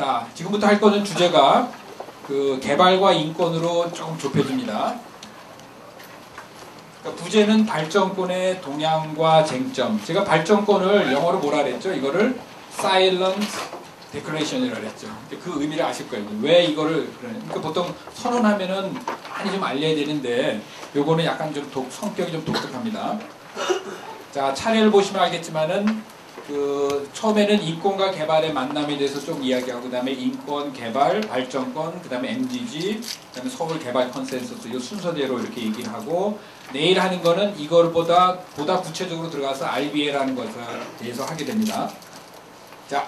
자, 지금부터 할 거는 주제가 그 개발과 인권으로 조금 좁혀집니다. 그러니까 부제는 발전권의 동향과 쟁점. 제가 발전권을 영어로 뭐라 그랬죠? 이거를 Silent Declaration이라고 그랬죠. 그 의미를 아실 거예요. 왜 이거를 그러니까 보통 선언하면은 많이 좀 알려야 되는데 요거는 약간 좀 성격이 좀 독특합니다. 자, 차례를 보시면 알겠지만은 그 처음에는 인권과 개발의 만남에 대해서 좀 이야기하고, 그 다음에 인권, 개발, 발전권, 그 다음에 MDG, 그 다음에 서울 개발 컨센서스 이 순서대로 이렇게 얘기를 하고, 내일 하는 거는 이걸보다 구체적으로 들어가서 RBA라는 것에 대해서 하게 됩니다. 자,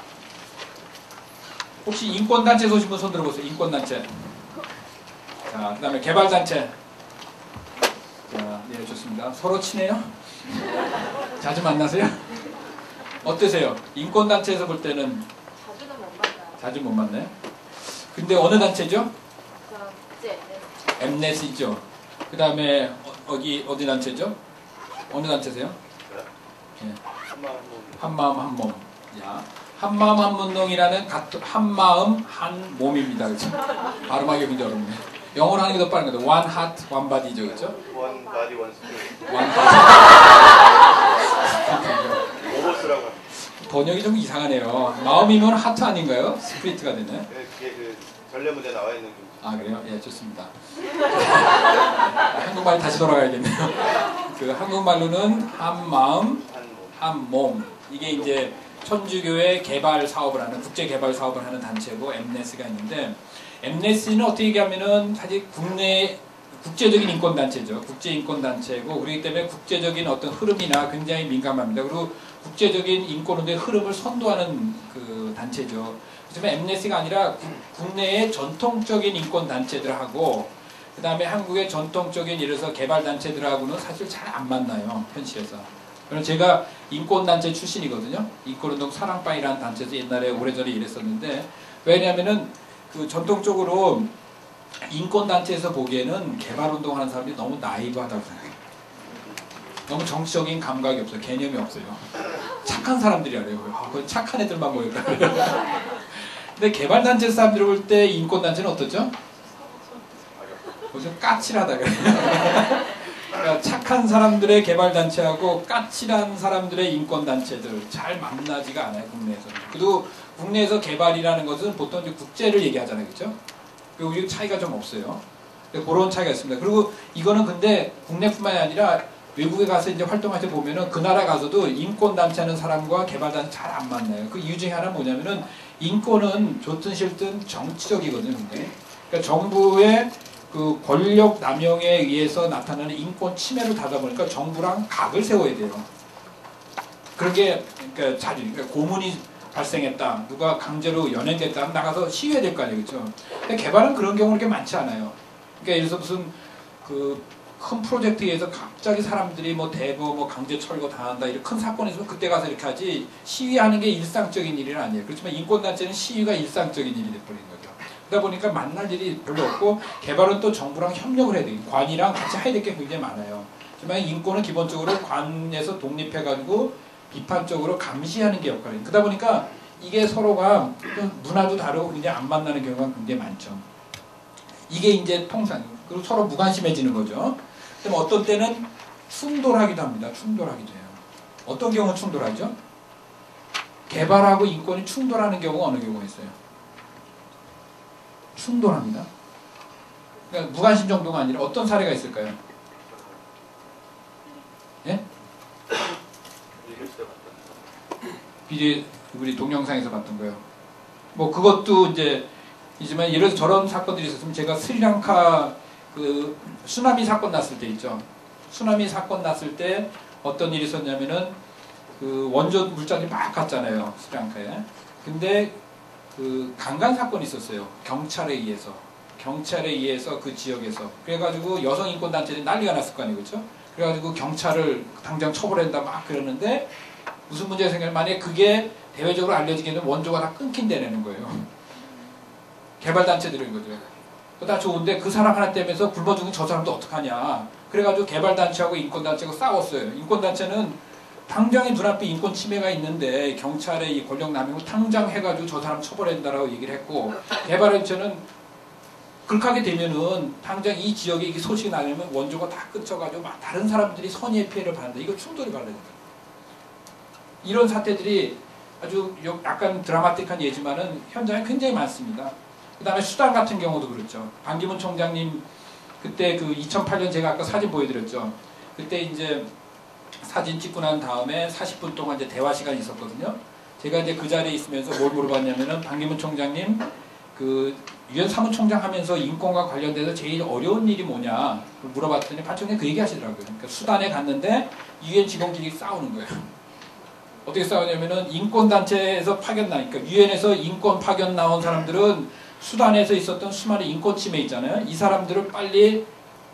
혹시 인권단체 오신 분 손 들어보세요. 인권단체. 자, 그 다음에 개발단체. 자, 네, 좋습니다. 서로 친해요? 자주 만나세요? 어떠세요? 인권단체에서 볼 때는 자주는 못 만나요. 자주 못 만나요? 근데 어느 단체죠? 국제 엠넷이죠. 그 다음에 어디 단체죠? 어느 단체세요? 예. 한마음 한몸. 야, 한마음 한운동이라는 한마음 한몸입니다. 그렇죠? 발음하기 굉장히 어렵네. 영어로 하는 게 더 빠른 거죠. One heart, one body죠. 그렇죠? One body, one spirit. One body. 로봇이라고. 번역이 좀 이상하네요. 마음이면 하트 아닌가요? 스피리트가 되네. 그게 그 전례문제 나와 있는 게. 아, 그래요? 예, 좋습니다. 한국말 다시 돌아가야겠네요. 그 한국말로는 한 마음, 한 몸. 이게 이제 천주교의 개발 사업을 하는, 국제 개발 사업을 하는 단체고 엠넷가 있는데, 엠넷은 어떻게 얘기하면은 사실 국내 국제적인 인권단체죠. 국제인권단체고, 그렇기 때문에 국제적인 어떤 흐름이나 굉장히 민감합니다. 그리고 국제적인 인권운동의 흐름을 선도하는 그 단체죠. 하지만 엠넷이가 아니라 국내의 전통적인 인권단체들하고, 그 다음에 한국의 전통적인 예를 들어서 개발단체들하고는 사실 잘 안 만나요. 현실에서. 그럼 제가 인권단체 출신이거든요. 인권운동 사랑방이라는 단체에서 옛날에 오래전에 일했었는데, 왜냐하면은 그 전통적으로 인권단체에서 보기에는 개발운동하는 사람들이 너무 나이브하다고 생각해요. 너무 정치적인 감각이 없어요. 개념이 없어요. 착한 사람들이 아래요. 그건 착한 애들만 모일까. 근데 개발단체 사람들이 볼 때 인권단체는 어떻죠? 좀 까칠하다 그래요. 그러니까 착한 사람들의 개발단체하고 까칠한 사람들의 인권단체들 잘 만나지가 않아요. 국내에서는. 그리고 국내에서 개발이라는 것은 보통 이제 국제를 얘기하잖아요. 그렇죠? 그리고 이 차이가 좀 없어요. 그런 차이가 있습니다. 그리고 이거는 근데 국내뿐만이 아니라 외국에 가서 이제 활동할 때 보면은 그 나라 가서도 인권단체 하는 사람과 개발단체 잘 안 만나요. 그 이유 중에 하나 뭐냐면은 인권은 좋든 싫든 정치적이거든요. 근데. 그러니까 정부의 그 권력 남용에 의해서 나타나는 인권 침해를 하다 보니까 정부랑 각을 세워야 돼요. 그런 게 그러니까 자주 그러니까 고문이 발생했다, 누가 강제로 연행됐다 하면 나가서 시위해야 될 거 아니에요. 그렇죠? 근데 개발은 그런 경우 그렇게 많지 않아요. 그러니까 예를 들어서 무슨 그 큰 프로젝트에서 갑자기 사람들이 뭐 대거 뭐 강제 철거 당한다 이런 큰 사건이 있으면 그때 가서 이렇게 하지, 시위하는 게 일상적인 일은 아니에요. 그렇지만 인권단체는 시위가 일상적인 일이 돼버린 거죠. 그러다 보니까 만날 일이 별로 없고, 개발은 또 정부랑 협력을 해야 돼요. 관이랑 같이 해야 될 게 굉장히 많아요. 하지만 인권은 기본적으로 관에서 독립해가지고 비판적으로 감시하는 게 역할이에요. 그러다 보니까 이게 서로가 문화도 다르고 굉장히 안 만나는 경우가 굉장히 많죠. 이게 이제 통상, 그리고 서로 무관심해지는 거죠. 그럼 어떤 때는 충돌하기도 합니다. 충돌하기도 해요. 어떤 경우는 충돌하죠? 개발하고 인권이 충돌하는 경우가 어느 경우가 있어요? 충돌합니다. 그러니까 무관심 정도가 아니라 어떤 사례가 있을까요? 예? 비디오 우리 동영상에서 봤던 거요. 뭐 그것도 이제 이지만 예를 들어서 저런 사건들이 있었으면, 제가 스리랑카 그 쓰나미 사건 났을 때 있죠. 쓰나미 사건 났을 때 어떤 일이 있었냐면은 그 원조 물자들이 막 갔잖아요. 스리랑카에. 근데 그 강간 사건이 있었어요. 경찰에 의해서 그 지역에서. 그래가지고 여성 인권단체들이 난리가 났을 거 아니에요. 그렇죠? 그래가지고 경찰을 당장 처벌한다 막 그러는데, 무슨 문제가 생기면 만약에 그게 대외적으로 알려지게 되면 원조가 다 끊긴다는 거예요. 개발단체들인 거죠. 다 좋은데 그 사람 하나 때문에 굶어 죽은 저 사람도 어떡하냐. 그래가지고 개발단체하고 인권단체가 싸웠어요. 인권단체는 당장에 눈앞에 인권 침해가 있는데 경찰의 이 권력 남용을 당장 해가지고 저 사람 처벌해야 된다라고 얘기를 했고, 개발업체는 그렇게 하게 되면은 당장 이 지역에 이게 소식이 나려면 원조가 다 끊쳐가지고 막 다른 사람들이 선의의 피해를 받는다. 이거 충돌이 발생해요. 이런 사태들이 아주 약간 드라마틱한 예지만은 현장에 굉장히 많습니다. 그 다음에 수단 같은 경우도 그렇죠. 반기문 총장님 그때 그 2008년 제가 아까 사진 보여드렸죠. 그때 이제 사진 찍고 난 다음에 40분 동안 이제 대화 시간이 있었거든요. 제가 이제 그 자리에 있으면서 뭘 물어봤냐면은 반기문 총장님 그 유엔 사무총장 하면서 인권과 관련돼서 제일 어려운 일이 뭐냐 물어봤더니 반 총장이 그 얘기 하시더라고요. 그러니까 수단에 갔는데 유엔 직원끼리 싸우는 거예요. 어떻게 싸우냐면은 인권단체에서 파견 나니까 유엔에서 인권 파견 나온 사람들은 수단에서 있었던 수많은 인권 침해 있잖아요. 이 사람들을 빨리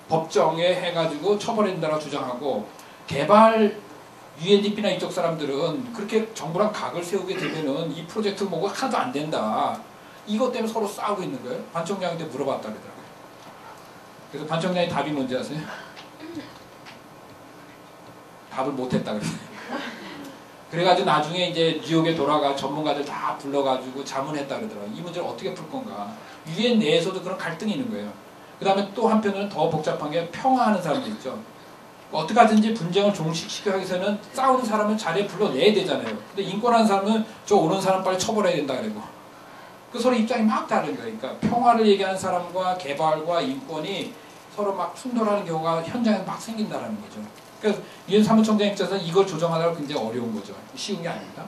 법정에 해가지고 처벌해야 된다고 주장하고, 개발 UNDP나 이쪽 사람들은 그렇게 정부랑 각을 세우게 되면은 이 프로젝트 뭐가 하나도 안 된다. 이것 때문에 서로 싸우고 있는 거예요. 반 총장한테 물어봤다 그러더라고요. 그래서 반 총장의 답이 뭔지 아세요? 답을 못했다 그랬어요. 그래가지고 나중에 이제 뉴욕에 돌아가 전문가들 다 불러가지고 자문했다 그러더라고요. 이 문제를 어떻게 풀 건가. 유엔 내에서도 그런 갈등이 있는 거예요. 그 다음에 또 한편으로는 더 복잡한 게 평화하는 사람들 있죠. 어떻게 하든지 분쟁을 종식시키기 위해서는 싸우는 사람을 자리에 불러내야 되잖아요. 근데 인권하는 사람은 저 오는 사람 빨리 처벌해야 된다 그러고. 그 서로 입장이 막 다른 거예요. 그러니까 평화를 얘기하는 사람과 개발과 인권이 서로 막 충돌하는 경우가 현장에서 막 생긴다는 거죠. 그래서 유엔 사무총장 입장에서는 이걸 조정하다가 굉장히 어려운 거죠. 쉬운 게 아닙니다.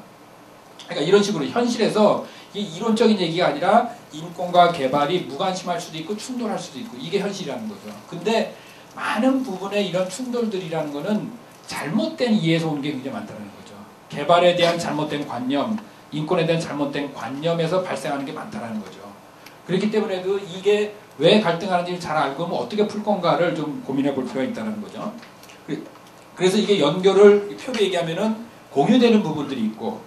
그러니까 이런 식으로 현실에서 이게 이론적인 얘기가 아니라 인권과 개발이 무관심할 수도 있고 충돌할 수도 있고, 이게 현실이라는 거죠. 근데 많은 부분에 이런 충돌들이라는 거는 잘못된 이해에서 오는 게 굉장히 많다는 거죠. 개발에 대한 잘못된 관념, 인권에 대한 잘못된 관념에서 발생하는 게 많다는 거죠. 그렇기 때문에도 이게 왜 갈등하는지 잘 알고 보면 어떻게 풀 건가를 좀 고민해 볼 필요가 있다는 거죠. 그래서 이게 연결을 표로 얘기하면은 공유되는 부분들이 있고,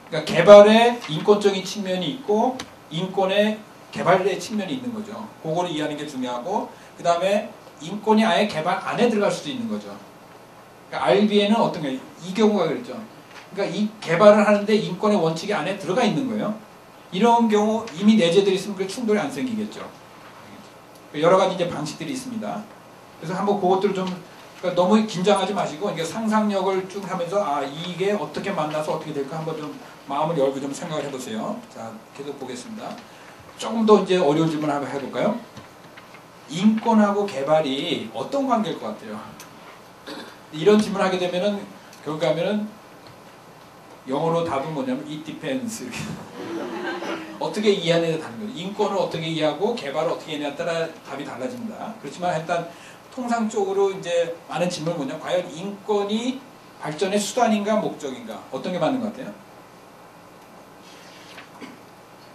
그러니까 개발의 인권적인 측면이 있고 인권의 개발의 측면이 있는 거죠. 그거를 이해하는 게 중요하고, 그 다음에 인권이 아예 개발 안에 들어갈 수도 있는 거죠. 그러니까 RB에는 어떤 게 이 경우가 그랬죠. 그러니까 이 개발을 하는데 인권의 원칙이 안에 들어가 있는 거예요. 이런 경우 이미 내재되어 있으면 그 충돌이 안 생기겠죠. 여러 가지 이제 방식들이 있습니다. 그래서 한번 그것들을 좀, 그러니까 너무 긴장하지 마시고 이게 상상력을 쭉 하면서 아 이게 어떻게 만나서 어떻게 될까 한번 좀 마음을 열고 좀 생각을 해보세요. 자, 계속 보겠습니다. 조금 더 이제 어려운 질문 한번 해볼까요? 인권하고 개발이 어떤 관계일 것 같아요? 이런 질문을 하게 되면은 결국하면은 영어로 답은 뭐냐면 it depends. 어떻게 이해하느냐에 다른 거예요. 인권을 어떻게 이해하고 개발을 어떻게 이해하느냐에 따라 답이 달라집니다. 그렇지만 일단 통상적으로 이제 많은 질문은 뭐냐, 과연 인권이 발전의 수단인가 목적인가, 어떤 게 맞는 것 같아요?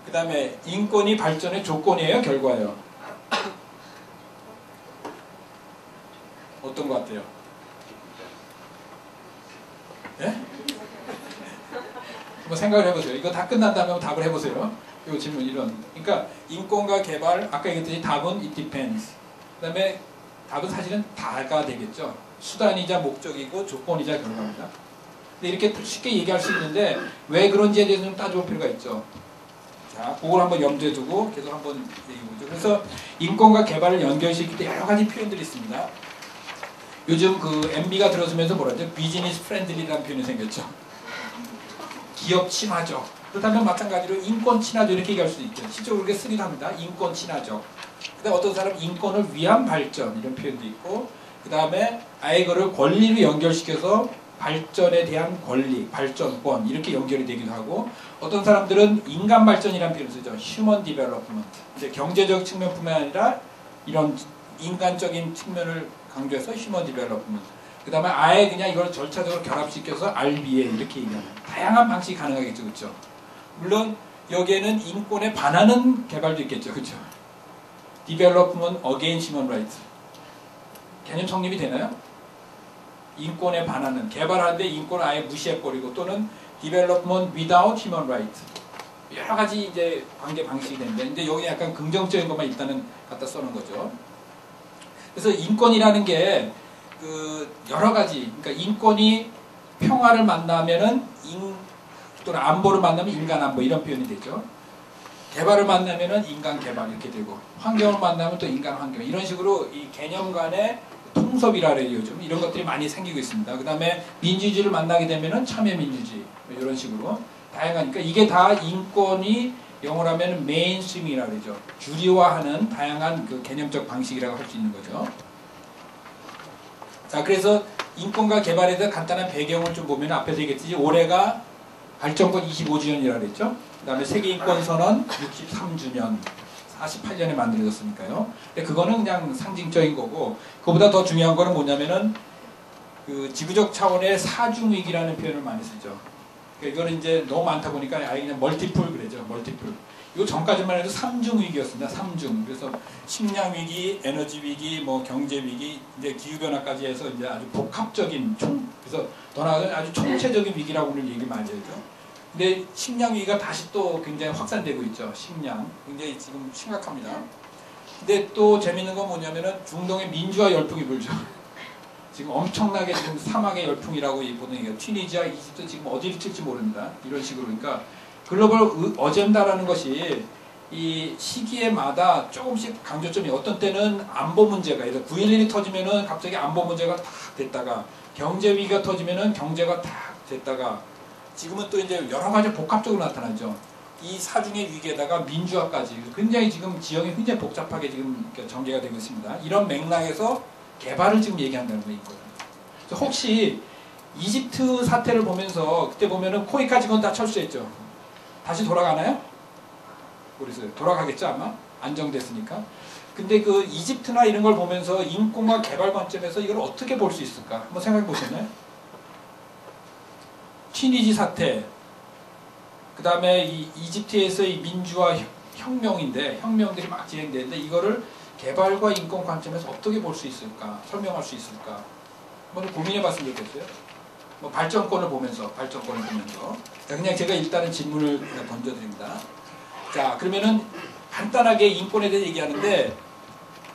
그 다음에 인권이 발전의 조건이에요, 결과예요? 어떤 것 같아요? 예? 한번 생각을 해보세요. 이거 다 끝난 다음에 답을 해보세요. 이 질문 이런. 그러니까 인권과 개발, 아까 얘기했듯이 답은 it depends. 그 다음에 답은 사실은 다가 되겠죠. 수단이자 목적이고 조건이자 결과입니다. 근데 이렇게 쉽게 얘기할 수 있는데 왜 그런지에 대해서 좀 따져볼 필요가 있죠. 자, 그걸 한번 염두에 두고 계속 한번 얘기해보죠. 그래서 인권과 개발을 연결시킬 때 여러 가지 표현들이 있습니다. 요즘 그 MB가 들어서면서 뭐라죠? 비즈니스 프렌들리라는 표현이 생겼죠. 기업 친화적. 그렇다면 마찬가지로 인권 친화적 이렇게 얘기할 수도 있죠. 실제로 그렇게 쓰기도 합니다. 인권 친화적. 근데 어떤 사람은 인권을 위한 발전 이런 표현도 있고, 그 다음에 아예 그걸 권리로 연결시켜서 발전에 대한 권리, 발전권 이렇게 연결이 되기도 하고, 어떤 사람들은 인간 발전이라는 표현을 쓰죠. Human Development. 이제 경제적 측면뿐만 아니라 이런 인간적인 측면을 강조해서 Human Development. 그 다음에 아예 그냥 이걸 절차적으로 결합시켜서 RBA 이렇게 얘기하는 다양한 방식이 가능하겠죠, 그렇죠? 물론 여기에는 인권에 반하는 개발도 있겠죠, 그렇죠? Development against human rights. 개념 성립이 되나요? 인권에 반하는, 개발하는데 인권을 아예 무시해버리고, 또는 Development without human rights. 여러 가지 이제 관계 방식이 되는데, 근데 여기 약간 긍정적인 것만 일단은 갖다 써놓은 거죠. 그래서 인권이라는 게 그 여러 가지, 그러니까 인권이 평화를 만나면은 또는 안보를 만나면 인간 안보 이런 표현이 되죠. 개발을 만나면은 인간 개발 이렇게 되고 환경을 만나면 또 인간 환경 이런 식으로 이 개념 간의 통섭이라 그래요. 요즘 이런 것들이 많이 생기고 있습니다. 그 다음에 민주주의를 만나게 되면은 참여민주주의 이런 식으로 다양하니까 이게 다 인권이 영어로 하면 메인스트림이라 그러죠. 주류화하는 다양한 그 개념적 방식이라고 할 수 있는 거죠. 자, 그래서 인권과 개발에 대한 간단한 배경을 좀 보면 앞에서 얘기했듯이 올해가 발전권 25주년이라고 그랬죠. 그 다음에 세계인권선언 63주년 48년에 만들어졌으니까요. 근데 그거는 그냥 상징적인 거고 그보다 더 중요한 거는 뭐냐면은 그 지구적 차원의 사중위기라는 표현을 많이 쓰죠. 그러니까 이거는 이제 너무 많다 보니까 아예 그냥 멀티플 그러죠. 멀티플. 이거 전까지만 해도 3중 위기였습니다. 3중. 그래서 식량 위기, 에너지 위기, 뭐 경제 위기, 이제 기후 변화까지 해서 이제 아주 복합적인 그래서 더 나아가서 아주 총체적인 위기라고 오늘 얘기 많이 하죠. 근데 식량 위기가 다시 또 굉장히 확산되고 있죠. 식량 굉장히 지금 심각합니다. 근데 또 재밌는 건 뭐냐면은 중동에 민주화 열풍이 불죠. 지금 엄청나게 지금 사막의 열풍이라고 보는 얘기가 튀니지아, 이집트 지금 어디를 튈지 모릅니다. 이런 식으로 그러니까 글로벌 어젠다라는 것이 이 시기에마다 조금씩 강조점이 어떤 때는 안보 문제가 예를 들어 9.11이 터지면은 갑자기 안보 문제가 탁 됐다가 경제 위기가 터지면은 경제가 탁 됐다가 지금은 또 이제 여러 가지 복합적으로 나타나죠. 이 사중의 위기에다가 민주화까지 굉장히 지금 지형이 굉장히 복잡하게 지금 전개가 되고 있습니다. 이런 맥락에서 개발을 지금 얘기한다는 거 있거든요. 혹시 이집트 사태를 보면서 그때 보면은 코이카 직원 다 철수했죠. 다시 돌아가나요? 모르겠어요. 돌아가겠죠 아마 안정됐으니까. 근데 그 이집트나 이런 걸 보면서 인권과 개발 관점에서 이걸 어떻게 볼 수 있을까? 한번 생각해 보셨나요? 튀니지 사태, 그 다음에 이 이집트에서의 민주화 혁명인데 혁명들이 막 진행되는데 이거를 개발과 인권 관점에서 어떻게 볼 수 있을까? 설명할 수 있을까? 한번 고민해 봤으면 좋겠어요. 뭐 발전권을 보면서 자, 그냥 제가 일단은 질문을 던져드립니다. 자, 그러면은 간단하게 인권에 대해 얘기하는데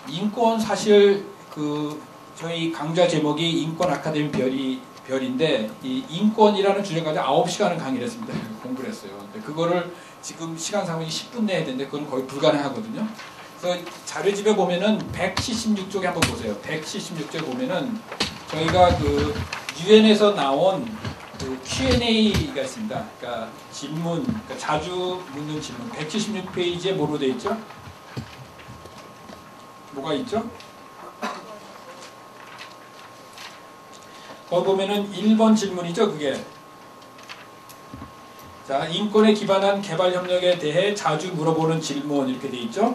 인권 사실 그 저희 강좌 제목이 인권 아카데미 별인데 이 인권이라는 주제 가지고 9시간을 강의를 했습니다. 공부를 했어요. 근데 그거를 지금 시간 상황이 10분 내에 되는데 그건 거의 불가능하거든요. 그래서 자료집에 보면은 176쪽에 한번 보세요. 176쪽에 보면은 저희가 그 유엔에서 나온 그 Q&A가 있습니다. 그러니까 질문, 그러니까 자주 묻는 질문. 176페이지에 뭐로 되어 있죠? 뭐가 있죠? 거기 보면은 1번 질문이죠, 그게. 자, 인권에 기반한 개발 협력에 대해 자주 물어보는 질문 이렇게 되어 있죠.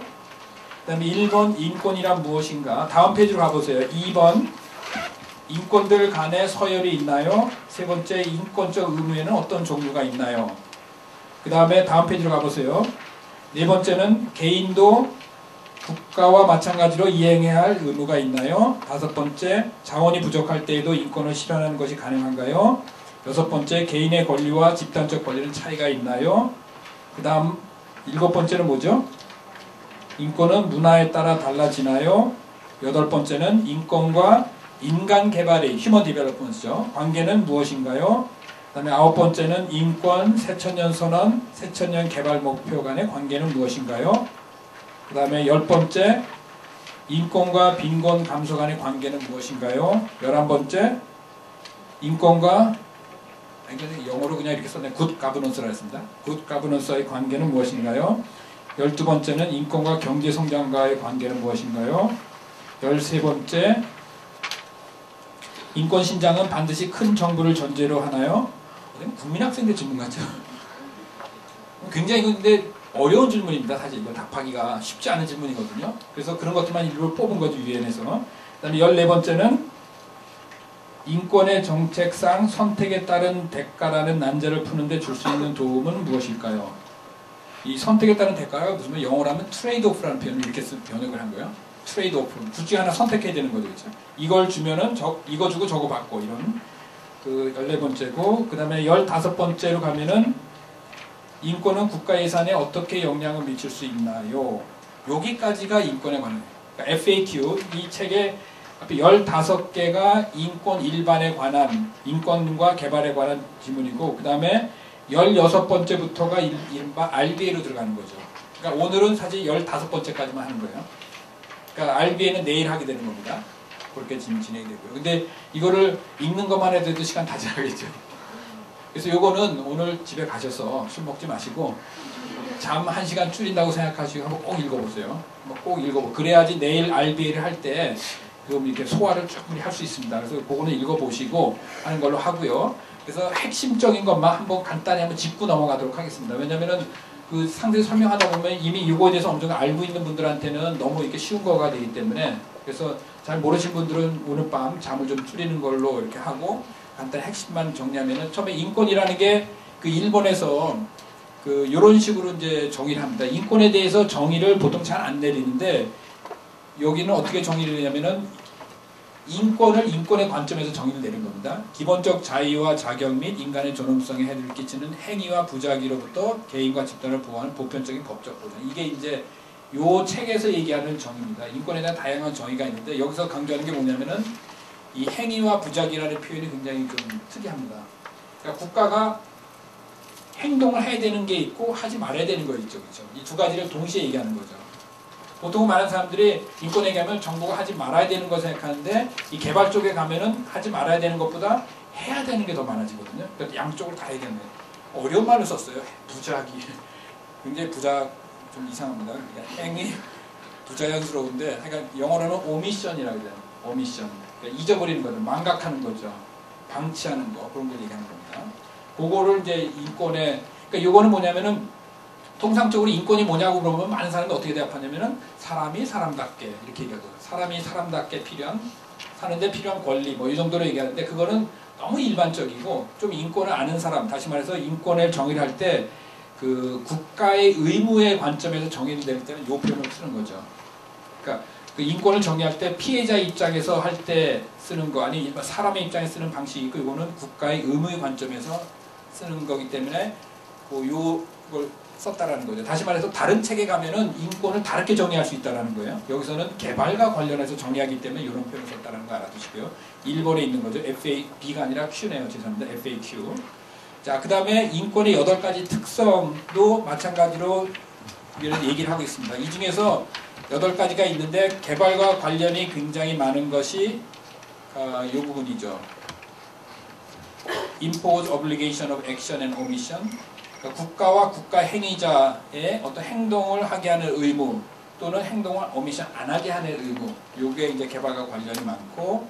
그 다음에 1번 인권이란 무엇인가? 다음 페이지로 가보세요. 2번 인권들 간에 서열이 있나요? 세 번째 인권적 의무에는 어떤 종류가 있나요? 그 다음에 다음 페이지로 가보세요. 네 번째는 개인도 국가와 마찬가지로 이행해야 할 의무가 있나요? 다섯 번째 자원이 부족할 때에도 인권을 실현하는 것이 가능한가요? 여섯 번째 개인의 권리와 집단적 권리는 차이가 있나요? 그 다음 일곱 번째는 뭐죠? 인권은 문화에 따라 달라지나요? 여덟 번째는 인권과 인간 개발의 휴먼 디벨롭먼트죠. 관계는 무엇인가요? 그 다음에 아홉 번째는 인권, 새천년 선언, 새천년 개발 목표 간의 관계는 무엇인가요? 그 다음에 열 번째 인권과 빈곤 감소 간의 관계는 무엇인가요? 11번째 인권과 영어로 그냥 이렇게 썼네. 굿 가버넌스라 했습니다. 굿 가버넌스와의 관계는 무엇인가요? 12번째는 인권과 경제 성장과의 관계는 무엇인가요? 13번째 인권 신장은 반드시 큰 정부를 전제로 하나요? 국민학생들 질문 같죠? 굉장히 근데 어려운 질문입니다. 사실 이거 답하기가 쉽지 않은 질문이거든요. 그래서 그런 것들만 일부러 뽑은 거죠. 유엔에서. 그 다음에 14번째는 인권의 정책상 선택에 따른 대가라는 난제를 푸는데 줄 수 있는 도움은 무엇일까요? 이 선택에 따른 대가가 무슨 영어로 하면 트레이드 오프라는 표현을 이렇게 번역을 한 거예요. 트레이드 오프. 둘 중에 하나 선택해야 되는 거죠. 그렇죠? 이걸 주면은 이거 주고 저거 받고 이런 그 14번째고 그 다음에 15번째로 가면은 인권은 국가 예산에 어떻게 영향을 미칠 수 있나요? 여기까지가 인권에 관한 그러니까 FAQ 이 책의 앞에 15개가 인권 일반에 관한, 인권과 개발에 관한 지문이고, 그 다음에 16번째부터가 이른바 RBA로 들어가는 거죠. 그러니까 오늘은 사실 15번째까지만 하는 거예요. 그러니까 RBA는 내일 하게 되는 겁니다. 그렇게 진행이 되고요. 근데 이거를 읽는 것만 해도 시간 다 지나겠죠. 그래서 요거는 오늘 집에 가셔서 술 먹지 마시고 잠 1시간 줄인다고 생각하시고 한번 꼭 읽어보세요. 꼭 읽어보고 그래야지 내일 RBA를 할 때 이렇게 소화를 충분히 할 수 있습니다. 그래서 그거는 읽어보시고 하는 걸로 하고요. 그래서 핵심적인 것만 한번 간단히 한번 짚고 넘어가도록 하겠습니다. 왜냐면은 그 상세히 설명하다 보면 이미 이거에 대해서 어느 정도 알고 있는 분들한테는 너무 이렇게 쉬운 거가 되기 때문에 그래서 잘 모르신 분들은 오늘 밤 잠을 좀 줄이는 걸로 이렇게 하고 간단히 핵심만 정리하면은 처음에 인권이라는 게 그 일본에서 그 이런 식으로 이제 정의를 합니다. 인권에 대해서 정의를 보통 잘 안 내리는데 여기는 어떻게 정의를 내냐면은 인권을 인권의 관점에서 정의를 내린 겁니다. 기본적 자유와 자격 및 인간의 존엄성에 해를 끼치는 행위와 부작위로부터 개인과 집단을 보호하는 보편적인 법적 보장. 이게 이제 요 책에서 얘기하는 정의입니다. 인권에 대한 다양한 정의가 있는데 여기서 강조하는 게 뭐냐면은 이 행위와 부작위라는 표현이 굉장히 좀 특이합니다. 그러니까 국가가 행동을 해야 되는 게 있고 하지 말아야 되는 거 있죠. 그렇죠? 이 두 가지를 동시에 얘기하는 거죠. 보통 많은 사람들이 인권 얘기하면 정부가 하지 말아야 되는 거 생각하는데 이 개발 쪽에 가면은 하지 말아야 되는 것보다 해야 되는 게 더 많아지거든요. 그러니까 양쪽을 다 얘기하는 거예요. 어려운 말을 썼어요. 부작위. 굉장히 부작 좀 이상합니다. 그러니까 행위 부자연스러운데 그러니까 영어로는 오미션이라고 해요. 오미션. 그러니까 잊어버리는 거죠. 망각하는 거죠. 방치하는 거 그런 걸 얘기하는 겁니다. 그거를 이제 인권에 그러니까 요거는 뭐냐면은 통상적으로 인권이 뭐냐고 물어보면 많은 사람이 어떻게 대답하냐면은 사람이 사람답게 이렇게 얘기하죠. 사람이 사람답게 필요한 사는데 필요한 권리 뭐 이 정도로 얘기하는데 그거는 너무 일반적이고 좀 인권을 아는 사람 다시 말해서 인권을 정의를 할 때 그 국가의 의무의 관점에서 정의를 낼 때는 이 표현을 쓰는 거죠. 그러니까 그 인권을 정의할 때 피해자 입장에서 할 때 쓰는 거 아니 사람의 입장에 쓰는 방식이 있고 이거는 국가의 의무의 관점에서 쓰는 거기 때문에 요걸 썼다라는 거죠. 다시 말해서 다른 책에 가면은 인권을 다르게 정의할 수 있다라는 거예요. 여기서는 개발과 관련해서 정의하기 때문에 이런 표현을 썼다라는 거 알아두시고요. 일본에 있는 거죠. FAB가 아니라 Q네요. 죄송합니다. FAQ. 자, 그 다음에 인권의 8가지 특성도 마찬가지로 이런 얘기를 하고 있습니다. 이 중에서 8가지가 있는데 개발과 관련이 굉장히 많은 것이 이 부분이죠. Impose obligation of action and omission. 그러니까 국가와 국가 행위자의 어떤 행동을 하게 하는 의무 또는 행동을 오미션 안 하게 하는 의무. 요게 이제 개발과 관련이 많고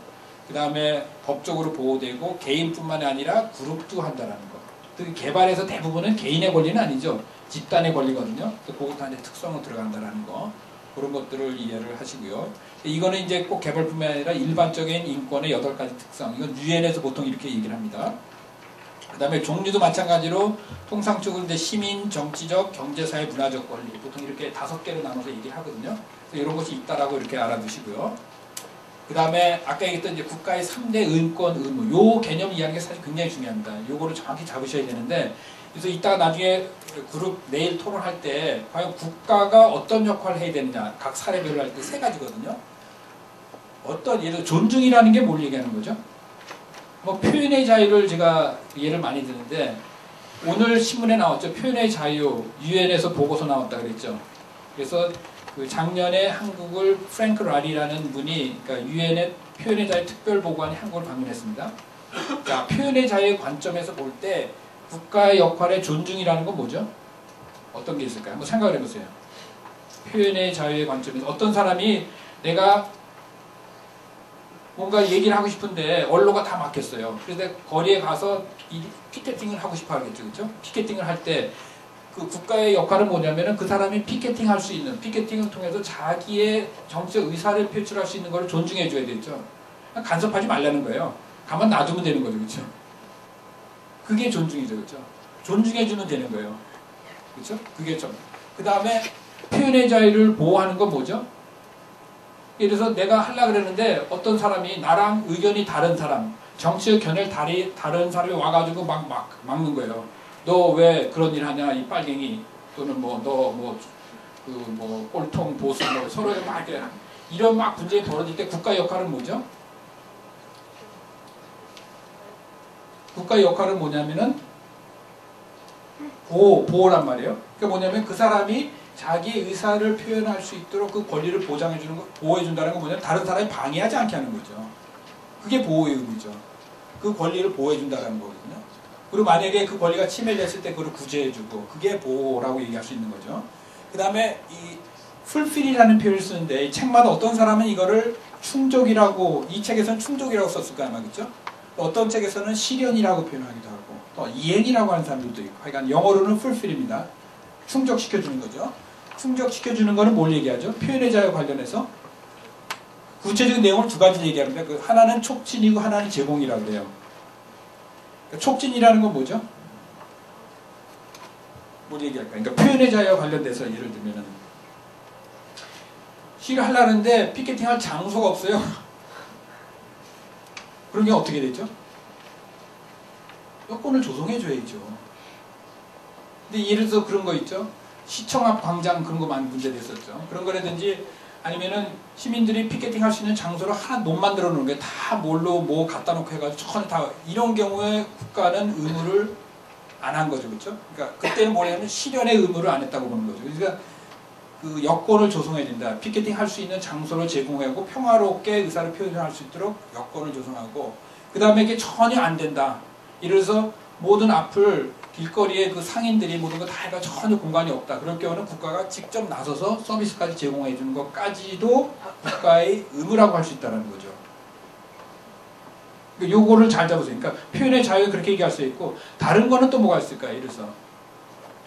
그 다음에 법적으로 보호되고 개인뿐만 아니라 그룹도 한다라는 거. 특히 개발에서 대부분은 개인의 권리는 아니죠. 집단의 권리거든요. 그것도 이제 특성으로 들어간다라는 거. 그런 것들을 이해를 하시고요. 이거는 이제 꼭 개발뿐만 아니라 일반적인 인권의 8가지 특성. 이건 유엔에서 보통 이렇게 얘기를 합니다. 그 다음에 종류도 마찬가지로 통상적으로 이제 시민, 정치적, 경제사회, 문화적 권리 보통 이렇게 5개로 나눠서 얘기를 하거든요. 그래서 이런 것이 있다라고 이렇게 알아두시고요. 그 다음에 아까 얘기했던 이제 국가의 3대 인권 의무 요 개념 이해하는 게 사실 굉장히 중요합니다. 요거를 정확히 잡으셔야 되는데 그래서 이따가 나중에 그룹 내일 토론할 때 과연 국가가 어떤 역할을 해야 되느냐 각 사례별로 할 때 3가지거든요. 어떤 예를 들어 존중이라는 게 뭘 얘기하는 거죠? 뭐 표현의 자유를 제가 예를 많이 드는데 오늘 신문에 나왔죠. 표현의 자유 유엔에서 보고서 나왔다 그랬죠. 그래서 그 작년에 한국을 프랭크 라리라는 분이 그러니까 유엔의 표현의 자유 특별보고관이 한국을 방문했습니다. 자, 표현의 자유의 관점에서 볼 때 국가의 역할의 존중이라는 건 뭐죠? 어떤 게 있을까요? 한번 생각을 해보세요. 표현의 자유의 관점에서 어떤 사람이 내가 뭔가 얘기를 하고 싶은데 언로가 다 막혔어요. 그래서 거리에 가서 이 피켓팅을 하고 싶어 하겠죠. 그렇죠? 피켓팅을 할 때 그 국가의 역할은 뭐냐면은 그 사람이 피켓팅 할 수 있는 피켓팅을 통해서 자기의 정치적 의사를 표출할 수 있는 걸 존중해 줘야 되죠. 간섭하지 말라는 거예요. 가만 놔두면 되는 거죠. 그렇죠? 그게 존중이죠. 그렇죠? 존중해 주면 되는 거예요. 그렇죠? 그게 좀. 그다음에 표현의 자유를 보호하는 건 뭐죠? 예를 들어서 내가 하려고 그랬는데 어떤 사람이 나랑 의견이 다른 사람, 정치적 견해를 다른 사람이 와가지고 막는 거예요. 너 왜 그런 일 하냐, 이 빨갱이. 또는 뭐, 너 뭐, 꼴통, 보수, 뭐, 서로 막 이렇게 이런 막 분쟁이 벌어질 때 국가 역할은 뭐죠? 국가의 역할은 뭐냐면은 보호란 말이에요. 그게 뭐냐면 그 사람이 자기 의사를 표현할 수 있도록 그 권리를 보장해주는 거, 보호해준다는 건 뭐냐면 다른 사람이 방해하지 않게 하는 거죠. 그게 보호의 의미죠. 그 권리를 보호해준다는 거거든요. 그리고 만약에 그 권리가 침해됐을 때 그걸 구제해주고 그게 보호라고 얘기할 수 있는 거죠. 그 다음에 이 fulfill이라는 표현을 쓰는데 이 책마다 어떤 사람은 이거를 충족이라고, 이 책에서는 충족이라고 썼을까 아마, 그죠? 어떤 책에서는 실현이라고 표현하기도 하고 또 이행이라고 하는 사람들도 있고, 하여간 영어로는 fulfill입니다. 충족시켜주는 거죠. 충족시켜주는 거는 뭘 얘기하죠? 표현의 자유 관련해서 구체적인 내용을 두 가지 얘기합니다. 그 하나는 촉진이고 하나는 제공이라고 그래요. 그러니까 촉진이라는 건 뭐죠? 뭘 얘기할까요? 그러니까 표현의 자유와 관련돼서 예를 들면은 시위를 하려는데 피켓팅할 장소가 없어요. 그런 게 어떻게 되죠? 여건을 조성해줘야죠. 근데 예를 들어서 그런 거 있죠. 시청 앞 광장 그런 거 많이 문제됐었죠. 그런 거라든지 아니면은 시민들이 피켓팅 할 수 있는 장소를 하나 못 만들어 놓은 게 다 뭘로 뭐 갖다 놓고 해가지고 천에 다 이런 경우에 국가는 의무를 안 한 거죠. 그렇죠? 그러니까 그때는 뭐냐면 실현의 의무를 안 했다고 보는 거죠. 그러니까 그 여건을 조성해야 된다. 피켓팅 할 수 있는 장소를 제공하고 평화롭게 의사를 표현할 수 있도록 여건을 조성하고, 그 다음에 이게 전혀 안 된다. 이래서 모든 앞을 길거리에 그 상인들이 모든 거 다 해가 전혀 공간이 없다. 그럴 경우는 국가가 직접 나서서 서비스까지 제공해 주는 것까지도 국가의 의무라고 할 수 있다는 거죠. 요거를 잘 잡으세요. 그러니까 표현의 자유 그렇게 얘기할 수 있고, 다른 거는 또 뭐가 있을까요? 이래서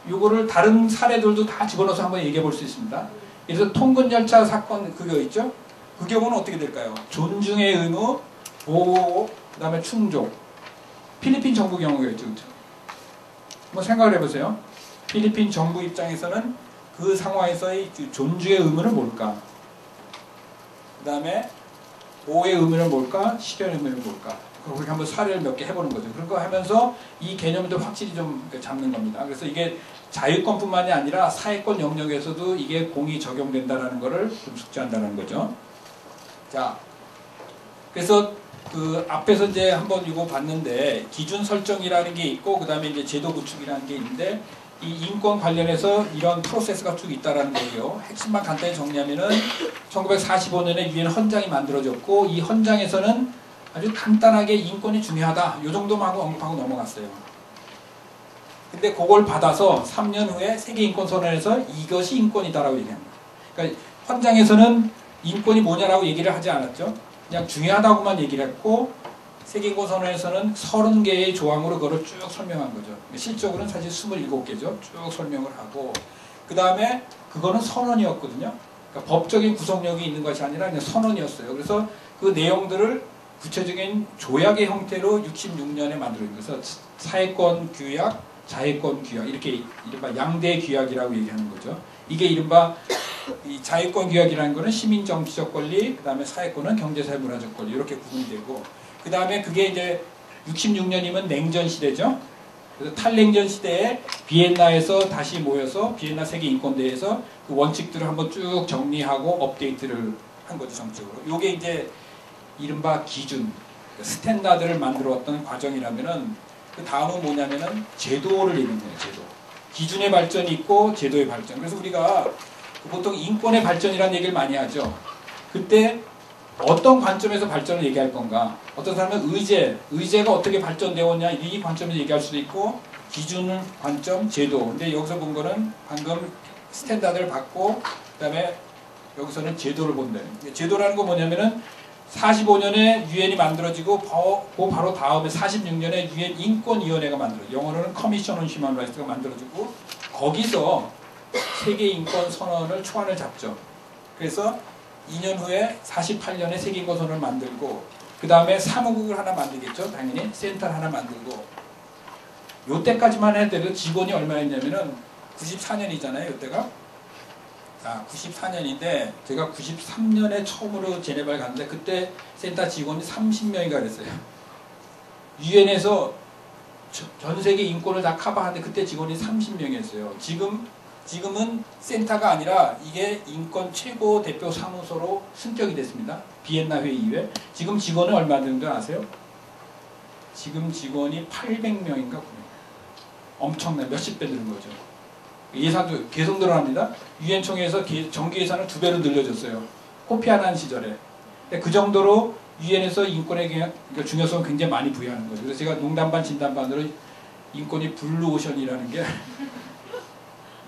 요거를 다른 사례들도 다 집어넣어서 한번 얘기해 볼 수 있습니다. 그래서 통근열차 사건 그거 있죠? 그 경우는 어떻게 될까요? 존중의 의무, 보호, 그 다음에 충족. 필리핀 정부 경우겠죠. 그렇죠? 한번 생각을 해보세요. 필리핀 정부 입장에서는 그 상황에서의 존중의 의무는 뭘까? 그 다음에 보호의 의무는 뭘까? 실현의 의무는 뭘까? 그렇게 한번 사례를 몇 개 해보는 거죠. 그런 거 하면서 이 개념도 확실히 좀 잡는 겁니다. 그래서 이게 자유권뿐만이 아니라 사회권 영역에서도 이게 공이 적용된다는 거를 좀 숙지한다는 거죠. 자, 그래서 그 앞에서 이제 한번 이거 봤는데 기준 설정이라는 게 있고, 그 다음에 이제 제도 구축이라는 게 있는데, 이 인권 관련해서 이런 프로세스가 쭉 있다라는 거고요. 핵심만 간단히 정리하면은 1945년에 유엔 헌장이 만들어졌고, 이 헌장에서는 아주 간단하게 인권이 중요하다, 요 정도만 하고 언급하고 넘어갔어요. 근데 그걸 받아서 3년 후에 세계인권선언에서 이것이 인권이다라고 얘기합니다. 그러니까 헌장에서는 인권이 뭐냐라고 얘기를 하지 않았죠. 그냥 중요하다고만 얘기를 했고, 세계인권선언에서는 30개의 조항으로 그걸 쭉 설명한 거죠. 실적으로는 사실 27개죠. 쭉 설명을 하고, 그 다음에 그거는 선언이었거든요. 그러니까 법적인 구속력이 있는 것이 아니라 그냥 선언이었어요. 그래서 그 내용들을 구체적인 조약의 형태로 66년에 만들어진 거죠. 사회권 규약, 자유권 규약, 이렇게 이른바 양대 규약이라고 얘기하는 거죠. 이게 이른바 이 자유권 규약이라는 거는 시민 정치적 권리, 그 다음에 사회권은 경제사회 문화적 권리, 이렇게 구분이 되고, 그 다음에 그게 이제 66년이면 냉전 시대죠. 그래서 탈냉전 시대에 비엔나에서 다시 모여서 비엔나 세계인권대회에서 그 원칙들을 한번 쭉 정리하고 업데이트를 한 거죠, 정책으로. 요게 이제 이른바 기준, 스탠다드를 만들어 왔던 과정이라면은, 그 다음은 뭐냐면은 제도를 얘기하는 거예요, 제도. 기준의 발전이 있고 제도의 발전. 그래서 우리가 보통 인권의 발전이라는 얘기를 많이 하죠. 그때 어떤 관점에서 발전을 얘기할 건가? 어떤 사람은 의제가 어떻게 발전되었냐, 이 관점에서 얘기할 수도 있고, 기준 관점, 제도. 근데 여기서 본 거는 방금 스탠다드를 받고, 그 다음에 여기서는 제도를 본다. 제도라는 건 뭐냐면은 45년에 유엔이 만들어지고 그 바로 다음에 46년에 유엔 인권위원회가 만들어지고, 영어로는 커미션 온 휴먼 라이트가 만들어지고, 거기서 세계인권선언을 초안을 잡죠. 그래서 2년 후에 48년에 세계인권선언을 만들고, 그 다음에 사무국을 하나 만들겠죠. 당연히 센터를 하나 만들고, 요때까지만 해도 직원이 얼마나 있냐면은 94년이잖아요. 요때가. 자, 94년인데 제가 93년에 처음으로 제네바를 갔는데 그때 센터 직원이 30명인가 그랬어요. 유엔에서 전 세계 인권을 다 커버하는데 그때 직원이 30명이었어요. 지금 지금은 센터가 아니라 이게 인권 최고 대표 사무소로 승격이 됐습니다. 비엔나 회의 이후에. 지금 직원은 얼마 정도 아세요? 지금 직원이 800명인가 900명. 엄청나요. 몇십 배 늘은 거죠. 예산도 계속 늘어납니다. 유엔 총회에서 정기 예산을 2배로 늘려줬어요. 코피 아난 시절에. 그 정도로 유엔에서 인권의 그러니까 중요성을 굉장히 많이 부여하는 거죠. 그래서 제가 농담반 진담반으로 인권이 블루오션이라는 게